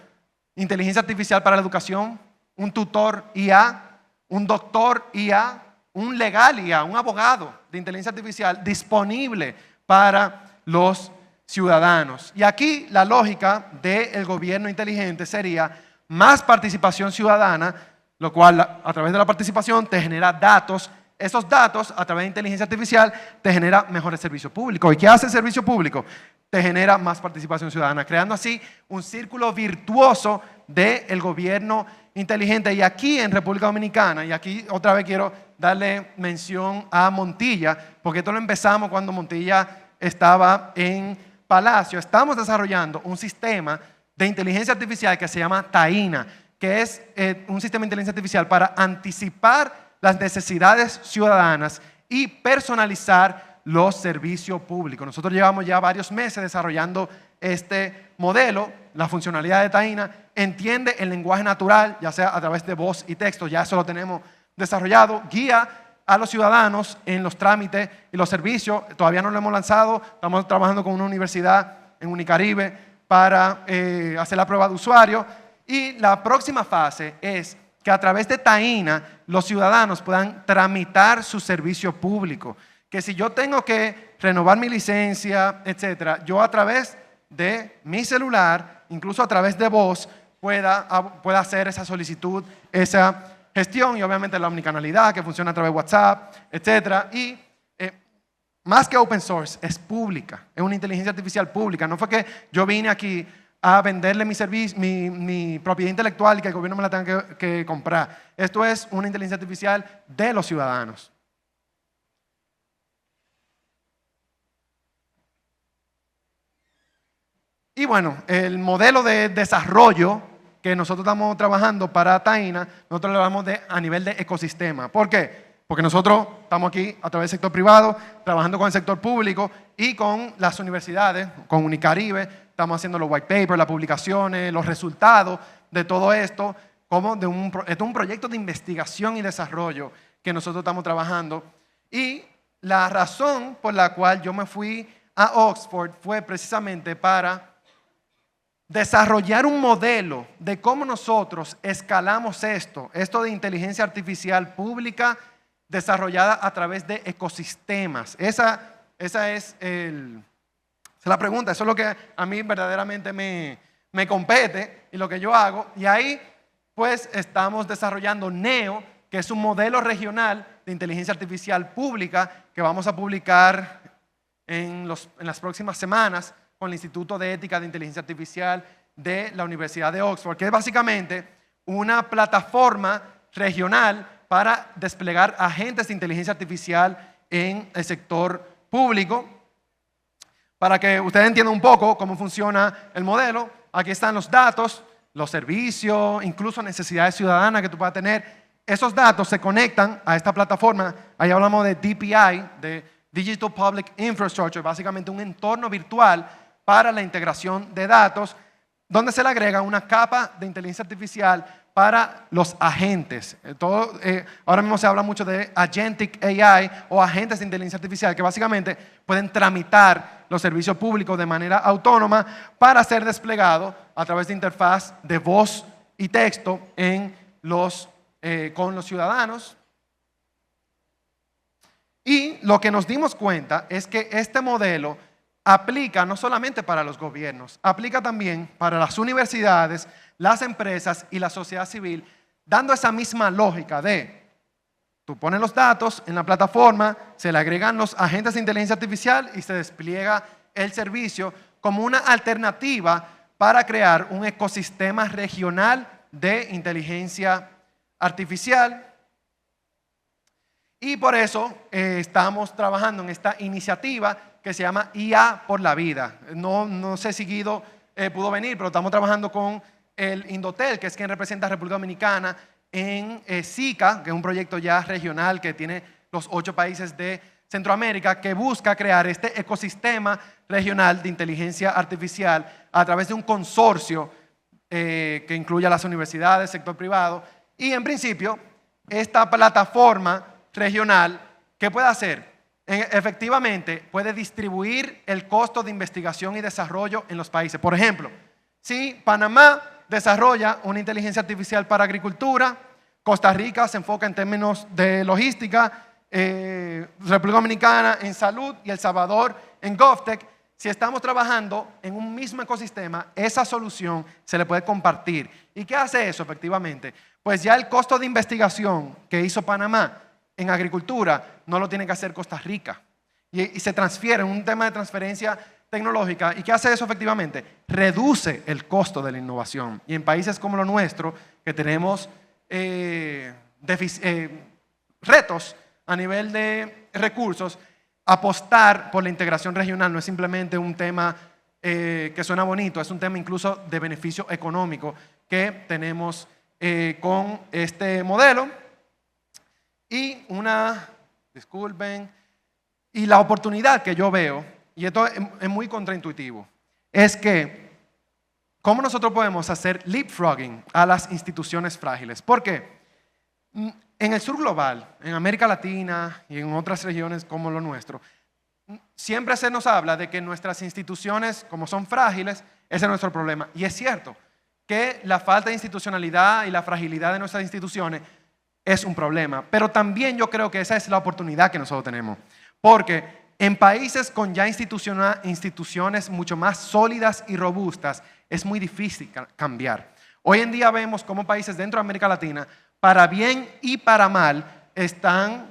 Inteligencia artificial para la educación, un tutor IA, un doctor IA, un legal IA, un abogado de inteligencia artificial disponible para los ciudadanos. Y aquí la lógica del gobierno inteligente sería más participación ciudadana, lo cual a través de la participación te genera datos. Esos datos a través de inteligencia artificial te genera mejores servicios públicos. ¿Y qué hace el servicio público? Te genera más participación ciudadana, creando así un círculo virtuoso del gobierno inteligente. Y aquí en República Dominicana, y aquí otra vez quiero darle mención a Montilla, porque esto lo empezamos cuando Montilla estaba en Palacio. Estamos desarrollando un sistema de inteligencia artificial que se llama Taína, que es un sistema de inteligencia artificial para anticipar las necesidades ciudadanas y personalizar los servicios públicos. Nosotros llevamos ya varios meses desarrollando este modelo. La funcionalidad de Taína entiende el lenguaje natural, ya sea a través de voz y texto, ya eso lo tenemos desarrollado, guía a los ciudadanos en los trámites y los servicios. Todavía no lo hemos lanzado, estamos trabajando con una universidad en Unicaribe para hacer la prueba de usuario. Y la próxima fase es que a través de Taína los ciudadanos puedan tramitar su servicio público. Que si yo tengo que renovar mi licencia, etcétera, yo a través de mi celular, incluso a través de voz, pueda hacer esa solicitud, esa gestión, y obviamente la omnicanalidad que funciona a través de WhatsApp, etcétera. Y más que open source, es pública, es una inteligencia artificial pública. No fue que yo vine aquí a venderle mi propiedad intelectual y que el gobierno me la tenga que comprar. Esto es una inteligencia artificial de los ciudadanos. Y bueno, el modelo de desarrollo que nosotros estamos trabajando para Taína, nosotros lo hablamos a nivel de ecosistema. ¿Por qué? Porque nosotros estamos aquí a través del sector privado, trabajando con el sector público y con las universidades, con Unicaribe, estamos haciendo los white papers, las publicaciones, los resultados de todo esto, como esto es un proyecto de investigación y desarrollo que nosotros estamos trabajando. Y la razón por la cual yo me fui a Oxford fue precisamente para desarrollar un modelo de cómo nosotros escalamos esto de inteligencia artificial pública desarrollada a través de ecosistemas. Esa es la pregunta, eso es lo que a mí verdaderamente me compete y lo que yo hago. Y ahí pues estamos desarrollando NEO, que es un modelo regional de inteligencia artificial pública que vamos a publicar en las próximas semanas con el Instituto de Ética de Inteligencia Artificial de la Universidad de Oxford, que es básicamente una plataforma regional para desplegar agentes de inteligencia artificial en el sector público. Para que ustedes entiendan un poco cómo funciona el modelo, aquí están los datos, los servicios, incluso necesidades ciudadanas que tú puedas tener. Esos datos se conectan a esta plataforma. Ahí hablamos de DPI, de Digital Public Infrastructure, básicamente un entorno virtual para la integración de datos, donde se le agrega una capa de inteligencia artificial para los agentes. Ahora mismo se habla mucho de Agentic AI o agentes de inteligencia artificial que básicamente pueden tramitar los servicios públicos de manera autónoma para ser desplegado a través de interfaz de voz y texto con los ciudadanos. Y lo que nos dimos cuenta es que este modelo aplica no solamente para los gobiernos, aplica también para las universidades, las empresas y la sociedad civil, dando esa misma lógica de tú pones los datos en la plataforma, se le agregan los agentes de inteligencia artificial y se despliega el servicio como una alternativa para crear un ecosistema regional de inteligencia artificial. Y por eso estamos trabajando en esta iniciativa que se llama IA por la Vida. No sé si Guido pudo venir, pero estamos trabajando con el Indotel, que es quien representa a República Dominicana en SICA, que es un proyecto ya regional que tiene los 8 países de Centroamérica, que busca crear este ecosistema regional de inteligencia artificial a través de un consorcio que incluye a las universidades, sector privado, y en principio esta plataforma regional, ¿qué puede hacer? Efectivamente, puede distribuir el costo de investigación y desarrollo en los países. Por ejemplo, si Panamá desarrolla una inteligencia artificial para agricultura, Costa Rica se enfoca en términos de logística, República Dominicana en salud y El Salvador en GovTech. Si estamos trabajando en un mismo ecosistema, esa solución se le puede compartir. ¿Y qué hace eso efectivamente? Pues ya el costo de investigación que hizo Panamá en agricultura no lo tiene que hacer Costa Rica y se transfiere en un tema de transferencia tecnológica. ¿Y qué hace eso efectivamente? Reduce el costo de la innovación. Y en países como lo nuestro, que tenemos retos a nivel de recursos, apostar por la integración regional no es simplemente un tema que suena bonito, es un tema incluso de beneficio económico que tenemos con este modelo. Y y la oportunidad que yo veo, y esto es muy contraintuitivo, es que cómo nosotros podemos hacer leapfrogging a las instituciones frágiles. ¿Por qué? En el sur global, en América Latina y en otras regiones como lo nuestro, siempre se nos habla de que nuestras instituciones, como son frágiles, ese es nuestro problema. Y es cierto que la falta de institucionalidad y la fragilidad de nuestras instituciones es un problema. Pero también yo creo que esa es la oportunidad que nosotros tenemos. Porque en países con ya instituciones mucho más sólidas y robustas, es muy difícil cambiar. Hoy en día vemos cómo países dentro de América Latina, para bien y para mal, están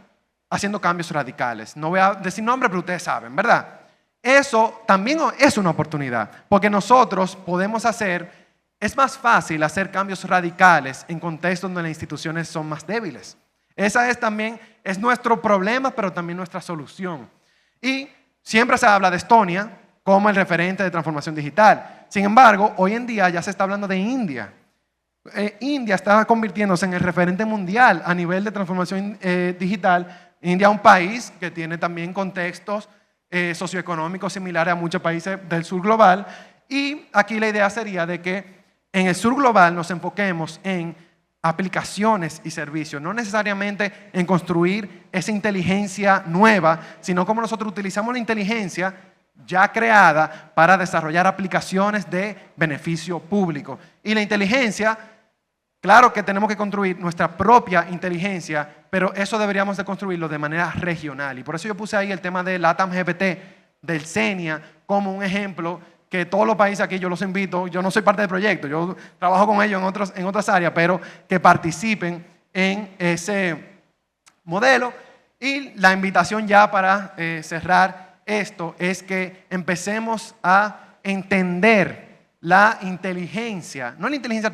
haciendo cambios radicales. No voy a decir nombres, pero ustedes saben, ¿verdad? Eso también es una oportunidad, porque nosotros podemos es más fácil hacer cambios radicales en contextos donde las instituciones son más débiles. Esa es nuestro problema, pero también nuestra solución. Y siempre se habla de Estonia como el referente de transformación digital. Sin embargo, hoy en día ya se está hablando de India. India está convirtiéndose en el referente mundial a nivel de transformación digital. India es un país que tiene también contextos socioeconómicos similares a muchos países del sur global. Y aquí la idea sería de que en el sur global nos enfoquemos en aplicaciones y servicios, no necesariamente en construir esa inteligencia nueva, sino como nosotros utilizamos la inteligencia ya creada para desarrollar aplicaciones de beneficio público. Y la inteligencia, claro que tenemos que construir nuestra propia inteligencia, pero eso deberíamos de construirlo de manera regional. Y por eso yo puse ahí el tema de LATAM GPT, del CENIA, como un ejemplo que todos los países aquí, yo los invito, yo no soy parte del proyecto, yo trabajo con ellos en otras áreas, pero que participen en ese modelo. Y la invitación ya para cerrar esto es que empecemos a entender la inteligencia, no la inteligencia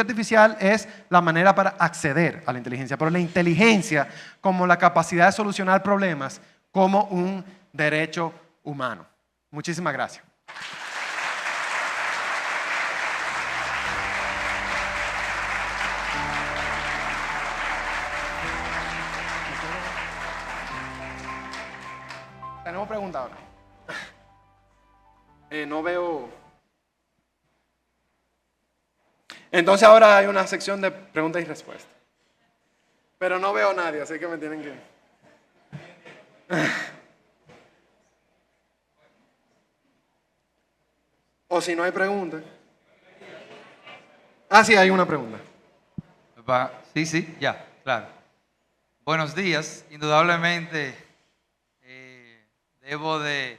artificial es la manera para acceder a la inteligencia, pero la inteligencia como la capacidad de solucionar problemas como un derecho humano. Muchísimas gracias. Tenemos preguntas ahora. No veo. Entonces ahora hay una sección de preguntas y respuestas. Pero no veo a nadie, así que me tienen que. O si no hay preguntas. Ah, sí, hay una pregunta. Sí, ya, claro. Buenos días. Indudablemente debo de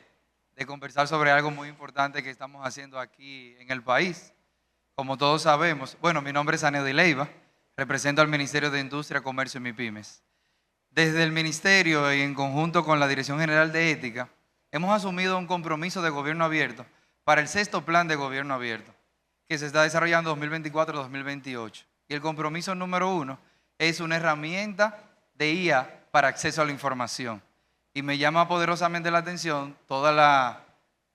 conversar sobre algo muy importante que estamos haciendo aquí en el país. Como todos sabemos, bueno, mi nombre es Aneudi Leiva, represento al Ministerio de Industria, Comercio y MIPYMES. Desde el Ministerio y en conjunto con la Dirección General de Ética, hemos asumido un compromiso de gobierno abierto para el 6º Plan de Gobierno Abierto, que se está desarrollando 2024-2028. Y el compromiso número 1 es una herramienta de IA para acceso a la información. Y me llama poderosamente la atención toda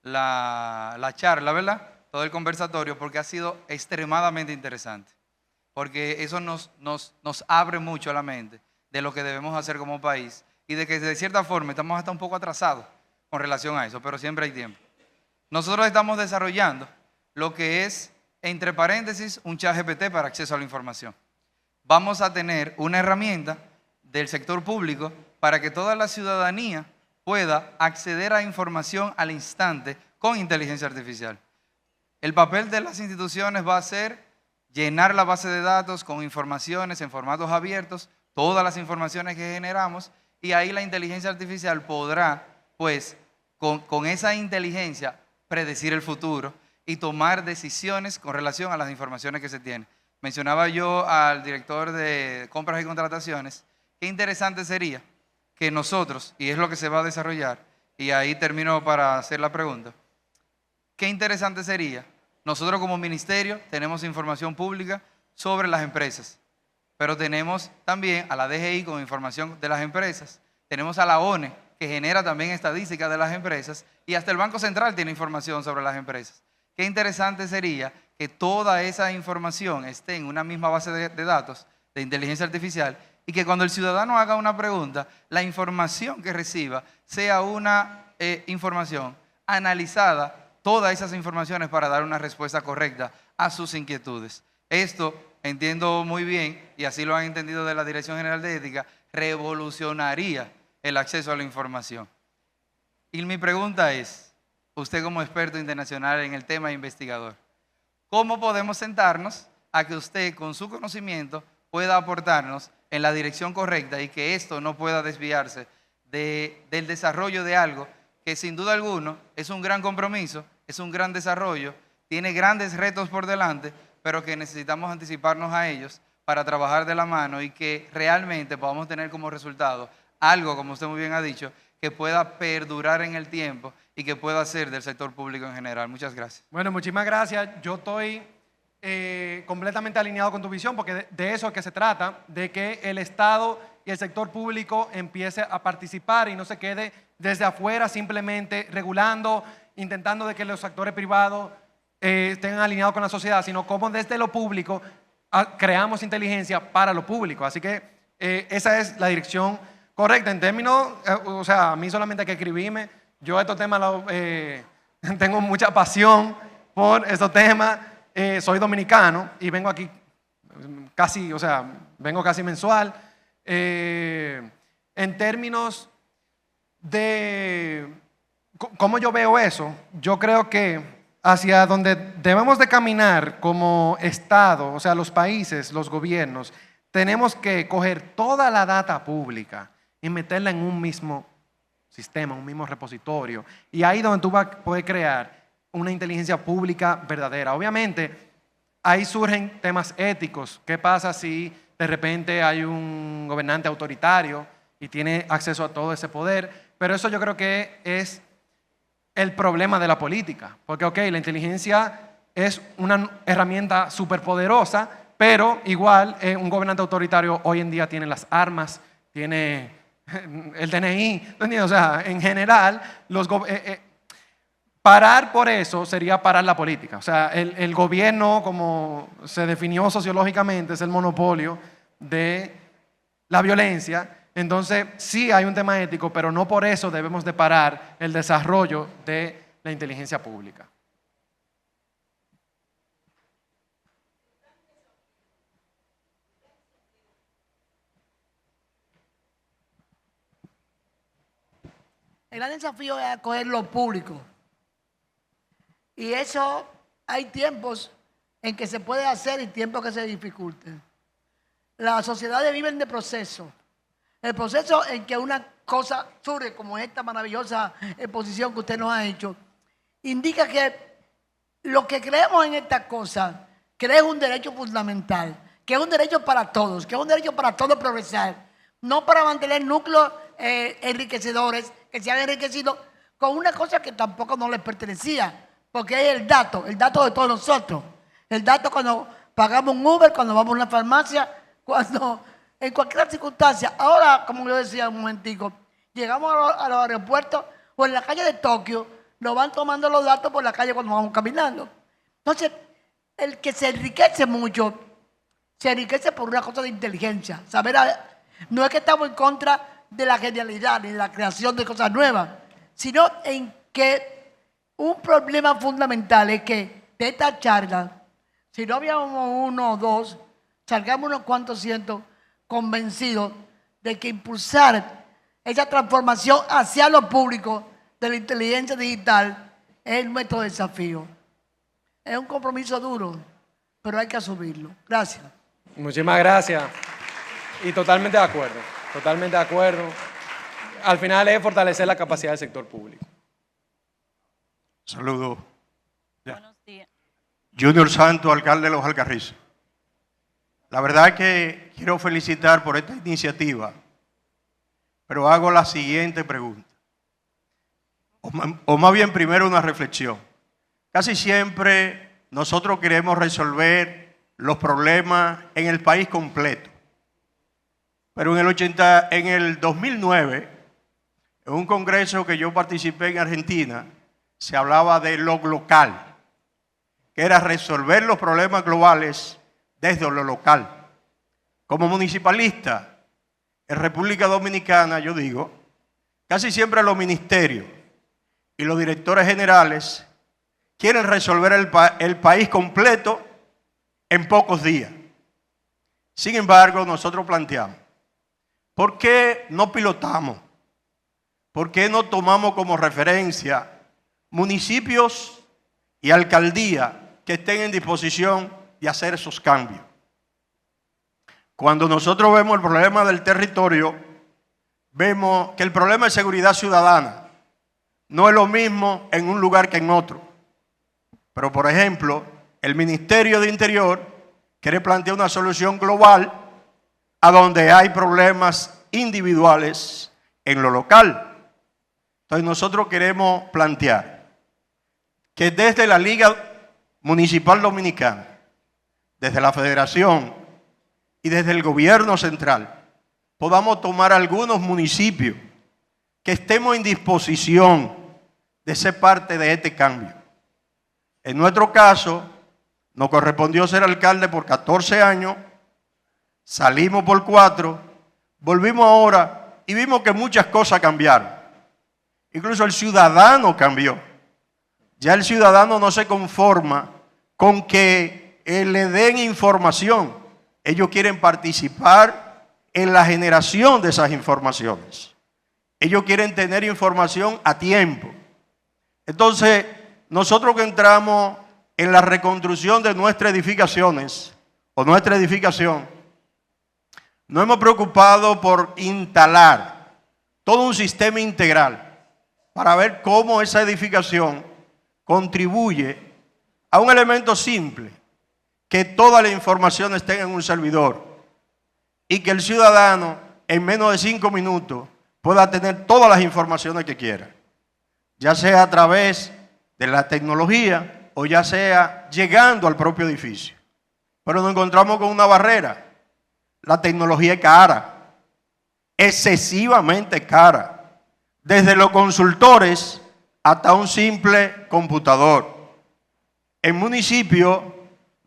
la charla, ¿verdad? Todo el conversatorio, porque ha sido extremadamente interesante. Porque eso nos abre mucho la mente de lo que debemos hacer como país y de que de cierta forma estamos hasta un poco atrasados con relación a eso, pero siempre hay tiempo. Nosotros estamos desarrollando lo que es, entre paréntesis, un chat GPT para acceso a la información. Vamos a tener una herramienta del sector público para que toda la ciudadanía pueda acceder a información al instante con inteligencia artificial. El papel de las instituciones va a ser llenar la base de datos con informaciones en formatos abiertos, todas las informaciones que generamos, y ahí la inteligencia artificial podrá, pues, con esa inteligencia, predecir el futuro y tomar decisiones con relación a las informaciones que se tienen. Mencionaba yo al director de compras y contrataciones, qué interesante sería que nosotros, y es lo que se va a desarrollar, y ahí termino para hacer la pregunta, qué interesante sería, nosotros como ministerio tenemos información pública sobre las empresas, pero tenemos también a la DGI con información de las empresas, tenemos a la ONE que genera también estadísticas de las empresas y hasta el Banco Central tiene información sobre las empresas. Qué interesante sería que toda esa información esté en una misma base de datos de inteligencia artificial y que cuando el ciudadano haga una pregunta, la información que reciba sea una información analizada, todas esas informaciones para dar una respuesta correcta a sus inquietudes. Esto, entiendo muy bien, y así lo han entendido de la Dirección General de Ética, revolucionaría el acceso a la información. Y mi pregunta es, usted como experto internacional en el tema investigador, ¿Cómo podemos sentarnos a que usted con su conocimiento pueda aportarnos en la dirección correcta y que esto no pueda desviarse del desarrollo de algo que sin duda alguna es un gran compromiso, es un gran desarrollo, tiene grandes retos por delante, pero que necesitamos anticiparnos a ellos para trabajar de la mano y que realmente podamos tener como resultado algo, como usted muy bien ha dicho, que pueda perdurar en el tiempo y que pueda ser del sector público en general. Muchas gracias. Bueno, muchísimas gracias. Yo estoy completamente alineado con tu visión, porque de eso es que se trata, de que el Estado y el sector público empiece a participar y no se quede desde afuera simplemente regulando, intentando de que los actores privados estén alineados con la sociedad, sino como desde lo público creamos inteligencia para lo público. Así que esa es la dirección correcta. En términos, o sea, a mí solamente hay que escribirme. Yo estos temas tengo mucha pasión por estos temas. Soy dominicano y vengo aquí casi, o sea, vengo casi mensual. En términos de cómo yo veo eso, yo creo que hacia donde debemos de caminar como Estado, o sea, los países, los gobiernos, tenemos que coger toda la data pública y meterla en un mismo sistema, un mismo repositorio. Y ahí donde tú vas a poder crear una inteligencia pública verdadera. Obviamente, ahí surgen temas éticos. ¿Qué pasa si de repente hay un gobernante autoritario y tiene acceso a todo ese poder? Pero eso yo creo que es el problema de la política. Porque, ok, la inteligencia es una herramienta superpoderosa, pero igual un gobernante autoritario hoy en día tiene las armas, tiene el DNI, ¿entiendes? O sea, en general, parar por eso sería parar la política. O sea, el gobierno, como se definió sociológicamente, es el monopolio de la violencia. Entonces, sí hay un tema ético, pero no por eso debemos de parar el desarrollo de la inteligencia pública. El gran desafío es acoger lo público. Y eso hay tiempos en que se puede hacer y tiempos que se dificulten. Las sociedades viven de proceso. El proceso en que una cosa surge, como esta maravillosa exposición que usted nos ha hecho, indica que lo que creemos en esta cosa, que es un derecho fundamental, que es un derecho para todos, que es un derecho para todos progresar, no para mantener núcleos enriquecedores que se han enriquecido con una cosa que tampoco no les pertenecía, porque es el dato de todos nosotros. El dato cuando pagamos un Uber, cuando vamos a una farmacia, cuando en cualquier circunstancia. Ahora, como yo decía un momentico, llegamos a los aeropuertos o en la calle de Tokio, nos van tomando los datos por la calle cuando vamos caminando. Entonces, el que se enriquece mucho, se enriquece por una cosa de inteligencia. Saber, no es que estamos en contra de la genialidad ni de la creación de cosas nuevas, sino en que un problema fundamental es que de esta charla, si no habíamos uno o dos, salgamos unos cuantos cientos convencidos de que impulsar esa transformación hacia lo público de la inteligencia digital es nuestro desafío. Es un compromiso duro, pero hay que asumirlo. Gracias. Muchísimas gracias. Y totalmente de acuerdo, totalmente de acuerdo. Al final es fortalecer la capacidad del sector público. Saludos. Buenos días. Junior Santo, alcalde de Los Alcarrizos. La verdad es que quiero felicitar por esta iniciativa, pero hago la siguiente pregunta. O más bien primero una reflexión. Casi siempre nosotros queremos resolver los problemas en el país completo. Pero en el 2009, en un congreso que yo participé en Argentina, se hablaba de lo local, que era resolver los problemas globales desde lo local. Como municipalista, en República Dominicana, yo digo, casi siempre los ministerios y los directores generales quieren resolver el país completo en pocos días. Sin embargo, nosotros planteamos, ¿por qué no pilotamos? ¿Por qué no tomamos como referencia municipios y alcaldías que estén en disposición de hacer esos cambios. Cuando nosotros vemos el problema del territorio, vemos que el problema de seguridad ciudadana no es lo mismo en un lugar que en otro. Pero, por ejemplo, el Ministerio de Interior quiere plantear una solución global a donde hay problemas individuales en lo local. Entonces, nosotros queremos plantear que desde la Liga Municipal Dominicana, desde la Federación y desde el Gobierno Central, podamos tomar algunos municipios que estemos en disposición de ser parte de este cambio. En nuestro caso, nos correspondió ser alcalde por 14 años, salimos por 4, volvimos ahora y vimos que muchas cosas cambiaron. Incluso el ciudadano cambió. Ya el ciudadano no se conforma con que le den información. Ellos quieren participar en la generación de esas informaciones. Ellos quieren tener información a tiempo. Entonces, nosotros que entramos en la reconstrucción de nuestras edificaciones o nuestra edificación, nos hemos preocupado por instalar todo un sistema integral para ver cómo esa edificación contribuye a un elemento simple, que toda la información esté en un servidor y que el ciudadano en menos de 5 minutos pueda tener todas las informaciones que quiera, ya sea a través de la tecnología o ya sea llegando al propio edificio. Pero nos encontramos con una barrera. La tecnología es cara, excesivamente cara, desde los consultores hasta un simple computador. En municipios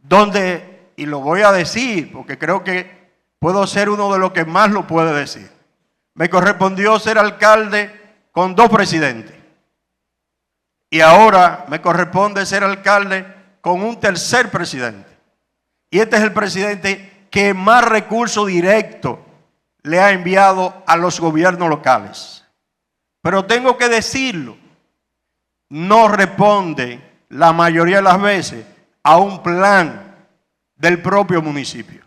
donde, y lo voy a decir porque creo que puedo ser uno de los que más lo puede decir, me correspondió ser alcalde con 2 presidentes. Y ahora me corresponde ser alcalde con un 3er presidente. Y este es el presidente que más recursos directos le ha enviado a los gobiernos locales. Pero tengo que decirlo, no responde la mayoría de las veces a un plan del propio municipio,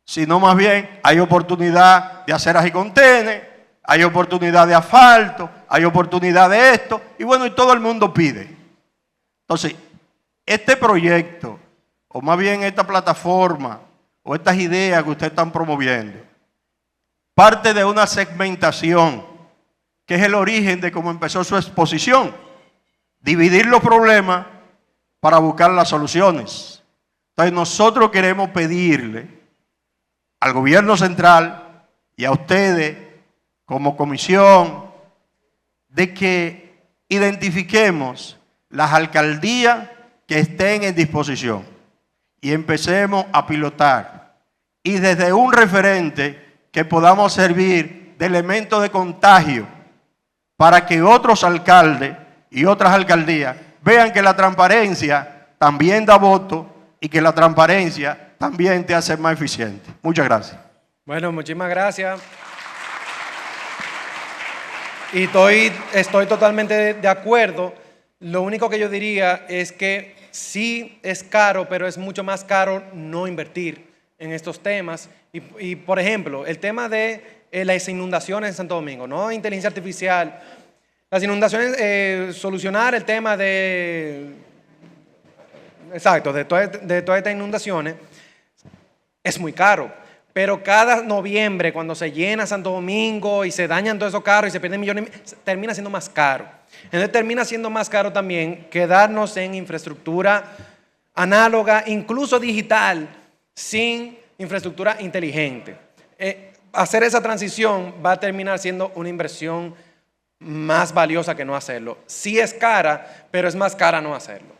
sino más bien hay oportunidad de aceras y contenes, hay oportunidad de asfalto, hay oportunidad de esto, y bueno, y todo el mundo pide. Entonces, este proyecto, o más bien esta plataforma, o estas ideas que ustedes están promoviendo, parte de una segmentación, que es el origen de cómo empezó su exposición. Dividir los problemas para buscar las soluciones. Entonces, nosotros queremos pedirle al gobierno central y a ustedes, como comisión, de que identifiquemos las alcaldías que estén en disposición y empecemos a pilotar. Y desde un referente que podamos servir de elemento de contagio para que otros alcaldes y otras alcaldías vean que la transparencia también da voto y que la transparencia también te hace más eficiente. Muchas gracias. Bueno, muchísimas gracias. Y estoy totalmente de acuerdo. Lo único que yo diría es que sí es caro, pero es mucho más caro no invertir en estos temas. Y por ejemplo, el tema de las inundaciones en Santo Domingo, ¿no? Inteligencia artificial. Las inundaciones, solucionar el tema de todas estas inundaciones es muy caro. Pero cada noviembre, cuando se llena Santo Domingo y se dañan todos esos carros y se pierden millones, termina siendo más caro. Entonces termina siendo más caro también quedarnos en infraestructura análoga, incluso digital, sin infraestructura inteligente. Hacer esa transición va a terminar siendo una inversión más valiosa que no hacerlo. Sí es cara, pero es más cara no hacerlo.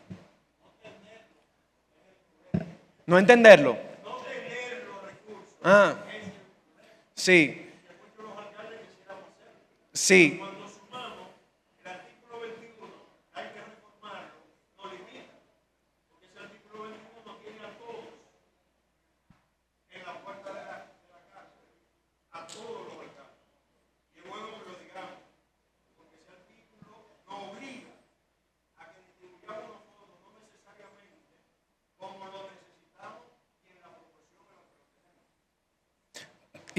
No entenderlo. Ah, sí. Sí.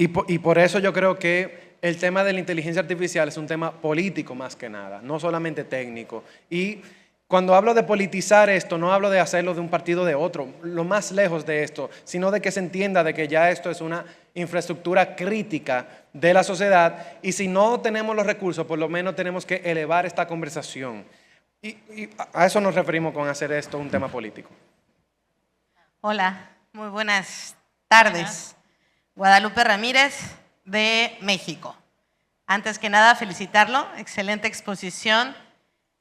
Y por eso yo creo que el tema de la inteligencia artificial es un tema político más que nada, no solamente técnico. Y cuando hablo de politizar esto, no hablo de hacerlo de un partido o de otro, lo más lejos de esto, sino de que se entienda de que ya esto es una infraestructura crítica de la sociedad y si no tenemos los recursos, por lo menos tenemos que elevar esta conversación. Y a eso nos referimos con hacer esto un tema político. Hola, muy buenas tardes. Guadalupe Ramírez, de México. Antes que nada, felicitarlo, excelente exposición.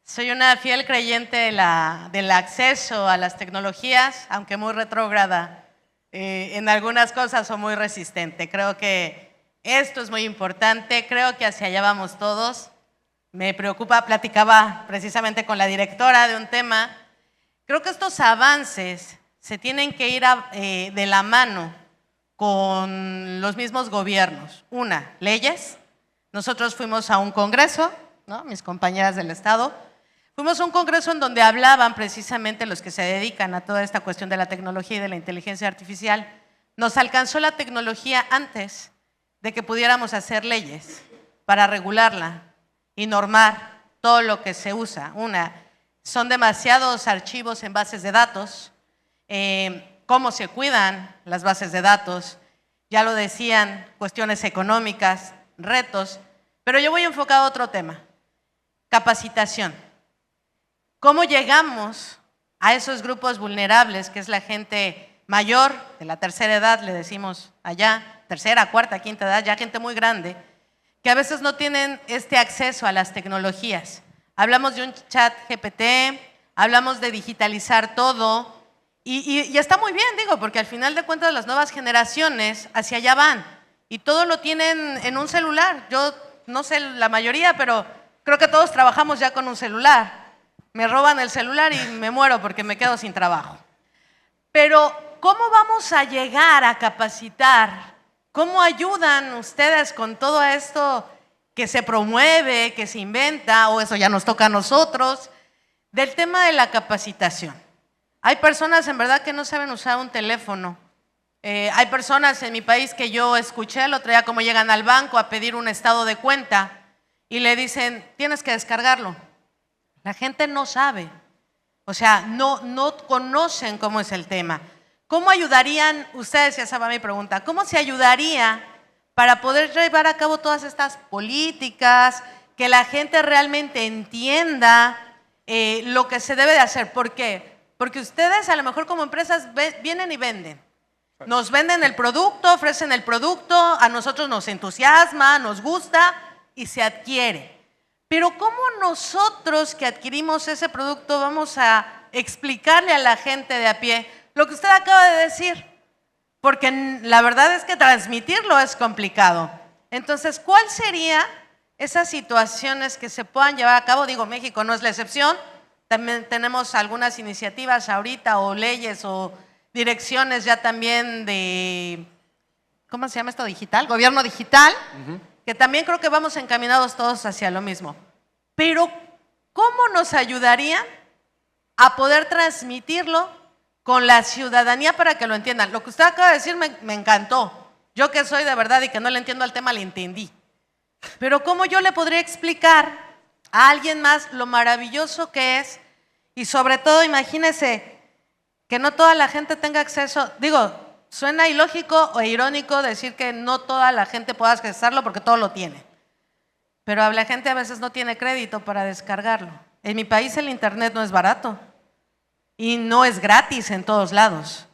Soy una fiel creyente del acceso a las tecnologías, aunque muy retrógrada en algunas cosas o muy resistente. Creo que esto es muy importante, creo que hacia allá vamos todos. Me preocupa, platicaba precisamente con la directora de un tema. Creo que estos avances se tienen que ir de la mano con los mismos gobiernos. Una, leyes. Nosotros fuimos a un congreso, ¿no? Mis compañeras del Estado. Fuimos a un congreso en donde hablaban precisamente los que se dedican a toda esta cuestión de la tecnología y de la inteligencia artificial. Nos alcanzó la tecnología antes de que pudiéramos hacer leyes para regularla y normar todo lo que se usa. Una, son demasiados archivos en bases de datos, cómo se cuidan las bases de datos, ya lo decían, cuestiones económicas, retos, pero yo voy enfocado a otro tema, capacitación. ¿Cómo llegamos a esos grupos vulnerables, que es la gente mayor, de la tercera edad, le decimos allá, tercera, cuarta, quinta edad, ya gente muy grande, que a veces no tienen este acceso a las tecnologías? Hablamos de un chat GPT, hablamos de digitalizar todo, y está muy bien, digo, porque al final de cuentas las nuevas generaciones hacia allá van, y todo lo tienen en un celular. Yo no sé la mayoría, pero creo que todos trabajamos ya con un celular. Me roban el celular y me muero porque me quedo sin trabajo. Pero, ¿cómo vamos a llegar a capacitar? ¿Cómo ayudan ustedes con todo esto que se promueve, que se inventa, o eso ya nos toca a nosotros, del tema de la capacitación? Hay personas en verdad que no saben usar un teléfono. Hay personas en mi país que yo escuché el otro día cómo llegan al banco a pedir un estado de cuenta y le dicen, tienes que descargarlo. La gente no sabe, o sea, no conocen cómo es el tema. ¿Cómo ayudarían ustedes? Ya saben mi pregunta. ¿Cómo se ayudaría para poder llevar a cabo todas estas políticas, que la gente realmente entienda lo que se debe de hacer? ¿Por qué? Porque ustedes a lo mejor como empresas vienen y venden. Nos venden el producto, ofrecen el producto, a nosotros nos entusiasma, nos gusta y se adquiere. Pero ¿cómo nosotros que adquirimos ese producto vamos a explicarle a la gente de a pie lo que usted acaba de decir? Porque la verdad es que transmitirlo es complicado. Entonces, ¿cuál sería esas situaciones que se puedan llevar a cabo? Digo, México no es la excepción. También tenemos algunas iniciativas ahorita o leyes o direcciones ya también de, ¿cómo se llama esto? Digital, gobierno digital, que también creo que vamos encaminados todos hacia lo mismo. Pero, ¿cómo nos ayudarían a poder transmitirlo con la ciudadanía para que lo entiendan? Lo que usted acaba de decir me encantó. Yo que soy de verdad y que no le entiendo al tema, le entendí. Pero ¿cómo yo le podría explicar a alguien más lo maravilloso que es? Y sobre todo, imagínese que no toda la gente tenga acceso. Digo, suena ilógico o irónico decir que no toda la gente pueda accesarlo porque todo lo tiene. Pero la gente a veces no tiene crédito para descargarlo. En mi país el internet no es barato y no es gratis en todos lados.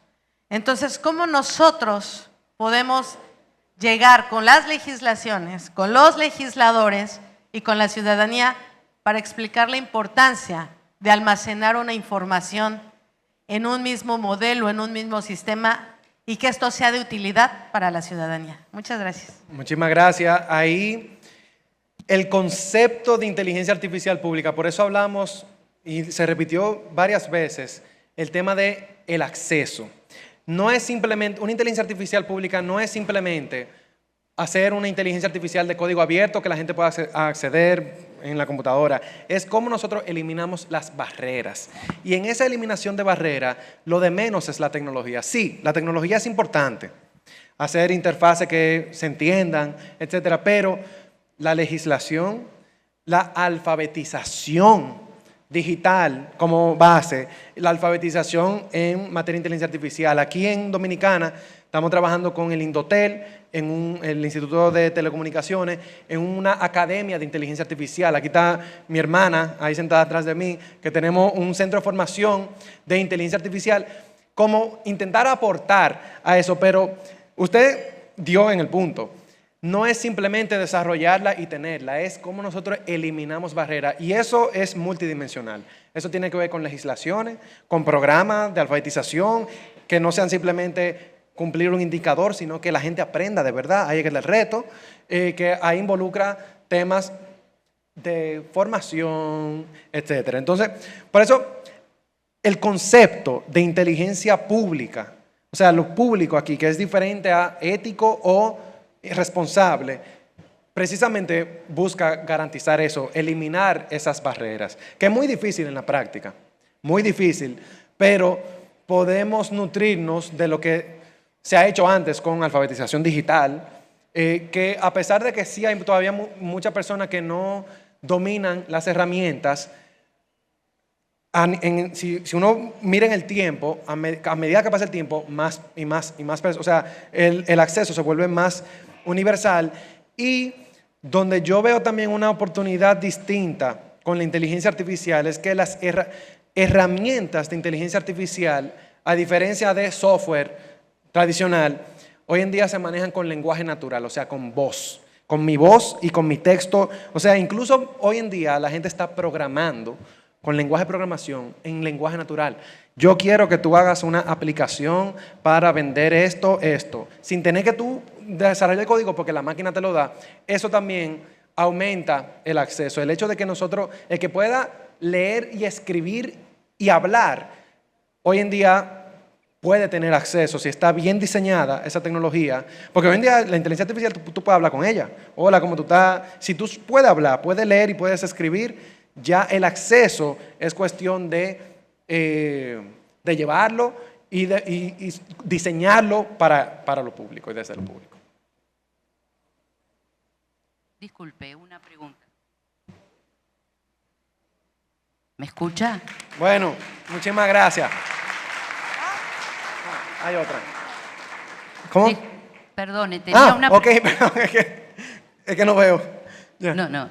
Entonces, ¿cómo nosotros podemos llegar con las legislaciones, con los legisladores y con la ciudadanía para explicar la importancia de almacenar una información en un mismo modelo, en un mismo sistema, y que esto sea de utilidad para la ciudadanía? Muchas gracias. Muchísimas gracias. Ahí el concepto de inteligencia artificial pública, por eso hablamos y se repitió varias veces el tema de el acceso. No es simplemente, una inteligencia artificial pública no es simplemente hacer una inteligencia artificial de código abierto que la gente pueda acceder en la computadora. Es cómo nosotros eliminamos las barreras. Y en esa eliminación de barreras, lo de menos es la tecnología. Sí, la tecnología es importante. hacer interfaces que se entiendan, etcétera. Pero la legislación, la alfabetización digital como base, la alfabetización en materia de inteligencia artificial. Aquí en Dominicana estamos trabajando con el Indotel, el Instituto de Telecomunicaciones, en una academia de inteligencia artificial. Aquí está mi hermana, ahí sentada atrás de mí, que tenemos un centro de formación de inteligencia artificial, como intentar aportar a eso. Pero usted dio en el punto. No es simplemente desarrollarla y tenerla, es cómo nosotros eliminamos barreras. Y eso es multidimensional. Eso tiene que ver con legislaciones, con programas de alfabetización, que no sean simplemente cumplir un indicador, sino que la gente aprenda de verdad. Ahí es el reto, que ahí involucra temas de formación, etc. Entonces, por eso, el concepto de inteligencia pública, o sea, lo público aquí, que es diferente a ético o responsable, precisamente busca garantizar eso, eliminar esas barreras, que es muy difícil en la práctica, muy difícil, pero podemos nutrirnos de lo que se ha hecho antes con alfabetización digital, que a pesar de que sí hay todavía muchas personas que no dominan las herramientas, si uno mira en el tiempo, a medida que pasa el tiempo, más y más y más, o sea, el acceso se vuelve más universal. Y donde yo veo también una oportunidad distinta con la inteligencia artificial es que las herramientas de inteligencia artificial, a diferencia de software tradicional, hoy en día se manejan con lenguaje natural, o sea, con voz, con mi voz y con mi texto. O sea, incluso hoy en día la gente está programando con lenguaje de programación en lenguaje natural. Yo quiero que tú hagas una aplicación para vender esto, sin tener que tú desarrollar el código porque la máquina te lo da. Eso también aumenta el acceso. El hecho de que nosotros, el que pueda leer y escribir y hablar, hoy en día puede tener acceso, si está bien diseñada esa tecnología, porque hoy en día la inteligencia artificial tú puedes hablar con ella. Hola, ¿cómo tú estás? Si tú puedes hablar, puedes leer y puedes escribir, ya el acceso es cuestión de llevarlo y diseñarlo para lo público y desde lo público. Disculpe, una pregunta. ¿Me escucha? Bueno, muchísimas gracias. Hay otra. ¿Cómo? Perdone, tenía una ok, perdón, es que no veo. Ya. No.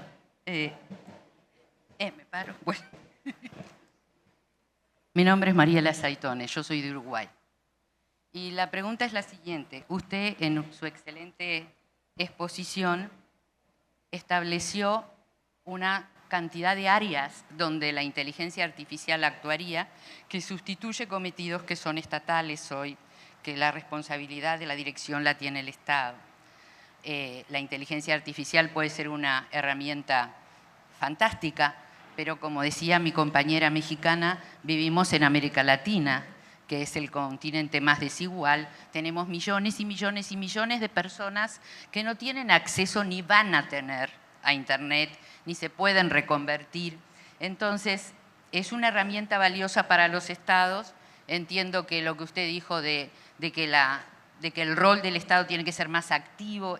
Me paro. Bueno. Mi nombre es Mariela Saitones, yo soy de Uruguay. Y la pregunta es la siguiente. Usted, en su excelente exposición, estableció una cantidad de áreas donde la inteligencia artificial actuaría, que sustituye cometidos que son estatales hoy, que la responsabilidad de la dirección la tiene el Estado. La inteligencia artificial puede ser una herramienta fantástica, pero como decía mi compañera mexicana, vivimos en América Latina, que es el continente más desigual. Tenemos millones y millones y millones de personas que no tienen acceso ni van a tener a Internet, ni se pueden reconvertir. Entonces, es una herramienta valiosa para los estados. Entiendo que lo que usted dijo de que el rol del Estado tiene que ser más activo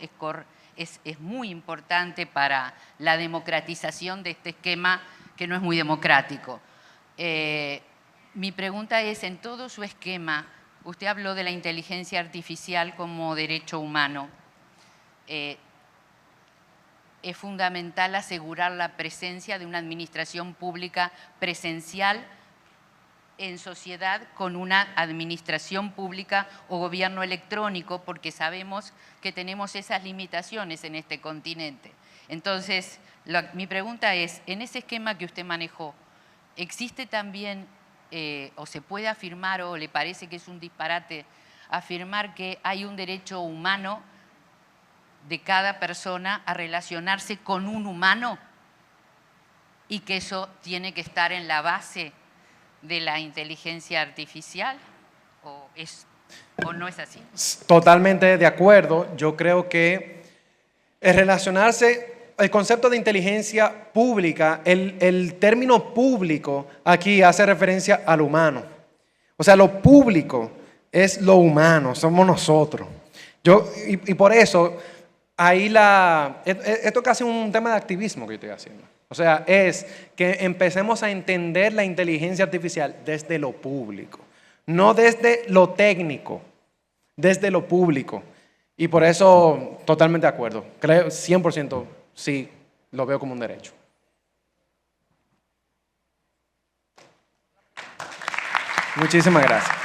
es muy importante para la democratización de este esquema que no es muy democrático. Mi pregunta es, en todo su esquema, usted habló de la inteligencia artificial como derecho humano. Es fundamental asegurar la presencia de una administración pública presencial en sociedad con una administración pública o gobierno electrónico, porque sabemos que tenemos esas limitaciones en este continente. Entonces, mi pregunta es, en ese esquema que usted manejó, ¿existe también, o se puede afirmar, o le parece que es un disparate, afirmar que hay un derecho humano de cada persona a relacionarse con un humano y que eso tiene que estar en la base de la inteligencia artificial? ¿O no es así? Totalmente de acuerdo. Yo creo que el concepto de inteligencia pública, el término público aquí hace referencia al humano. O sea, lo público es lo humano, somos nosotros. Y por eso, ahí esto es casi un tema de activismo que yo estoy haciendo. O sea, es que empecemos a entender la inteligencia artificial desde lo público, no desde lo técnico, desde lo público. Y por eso, totalmente de acuerdo. Creo 100% sí, lo veo como un derecho. Muchísimas gracias.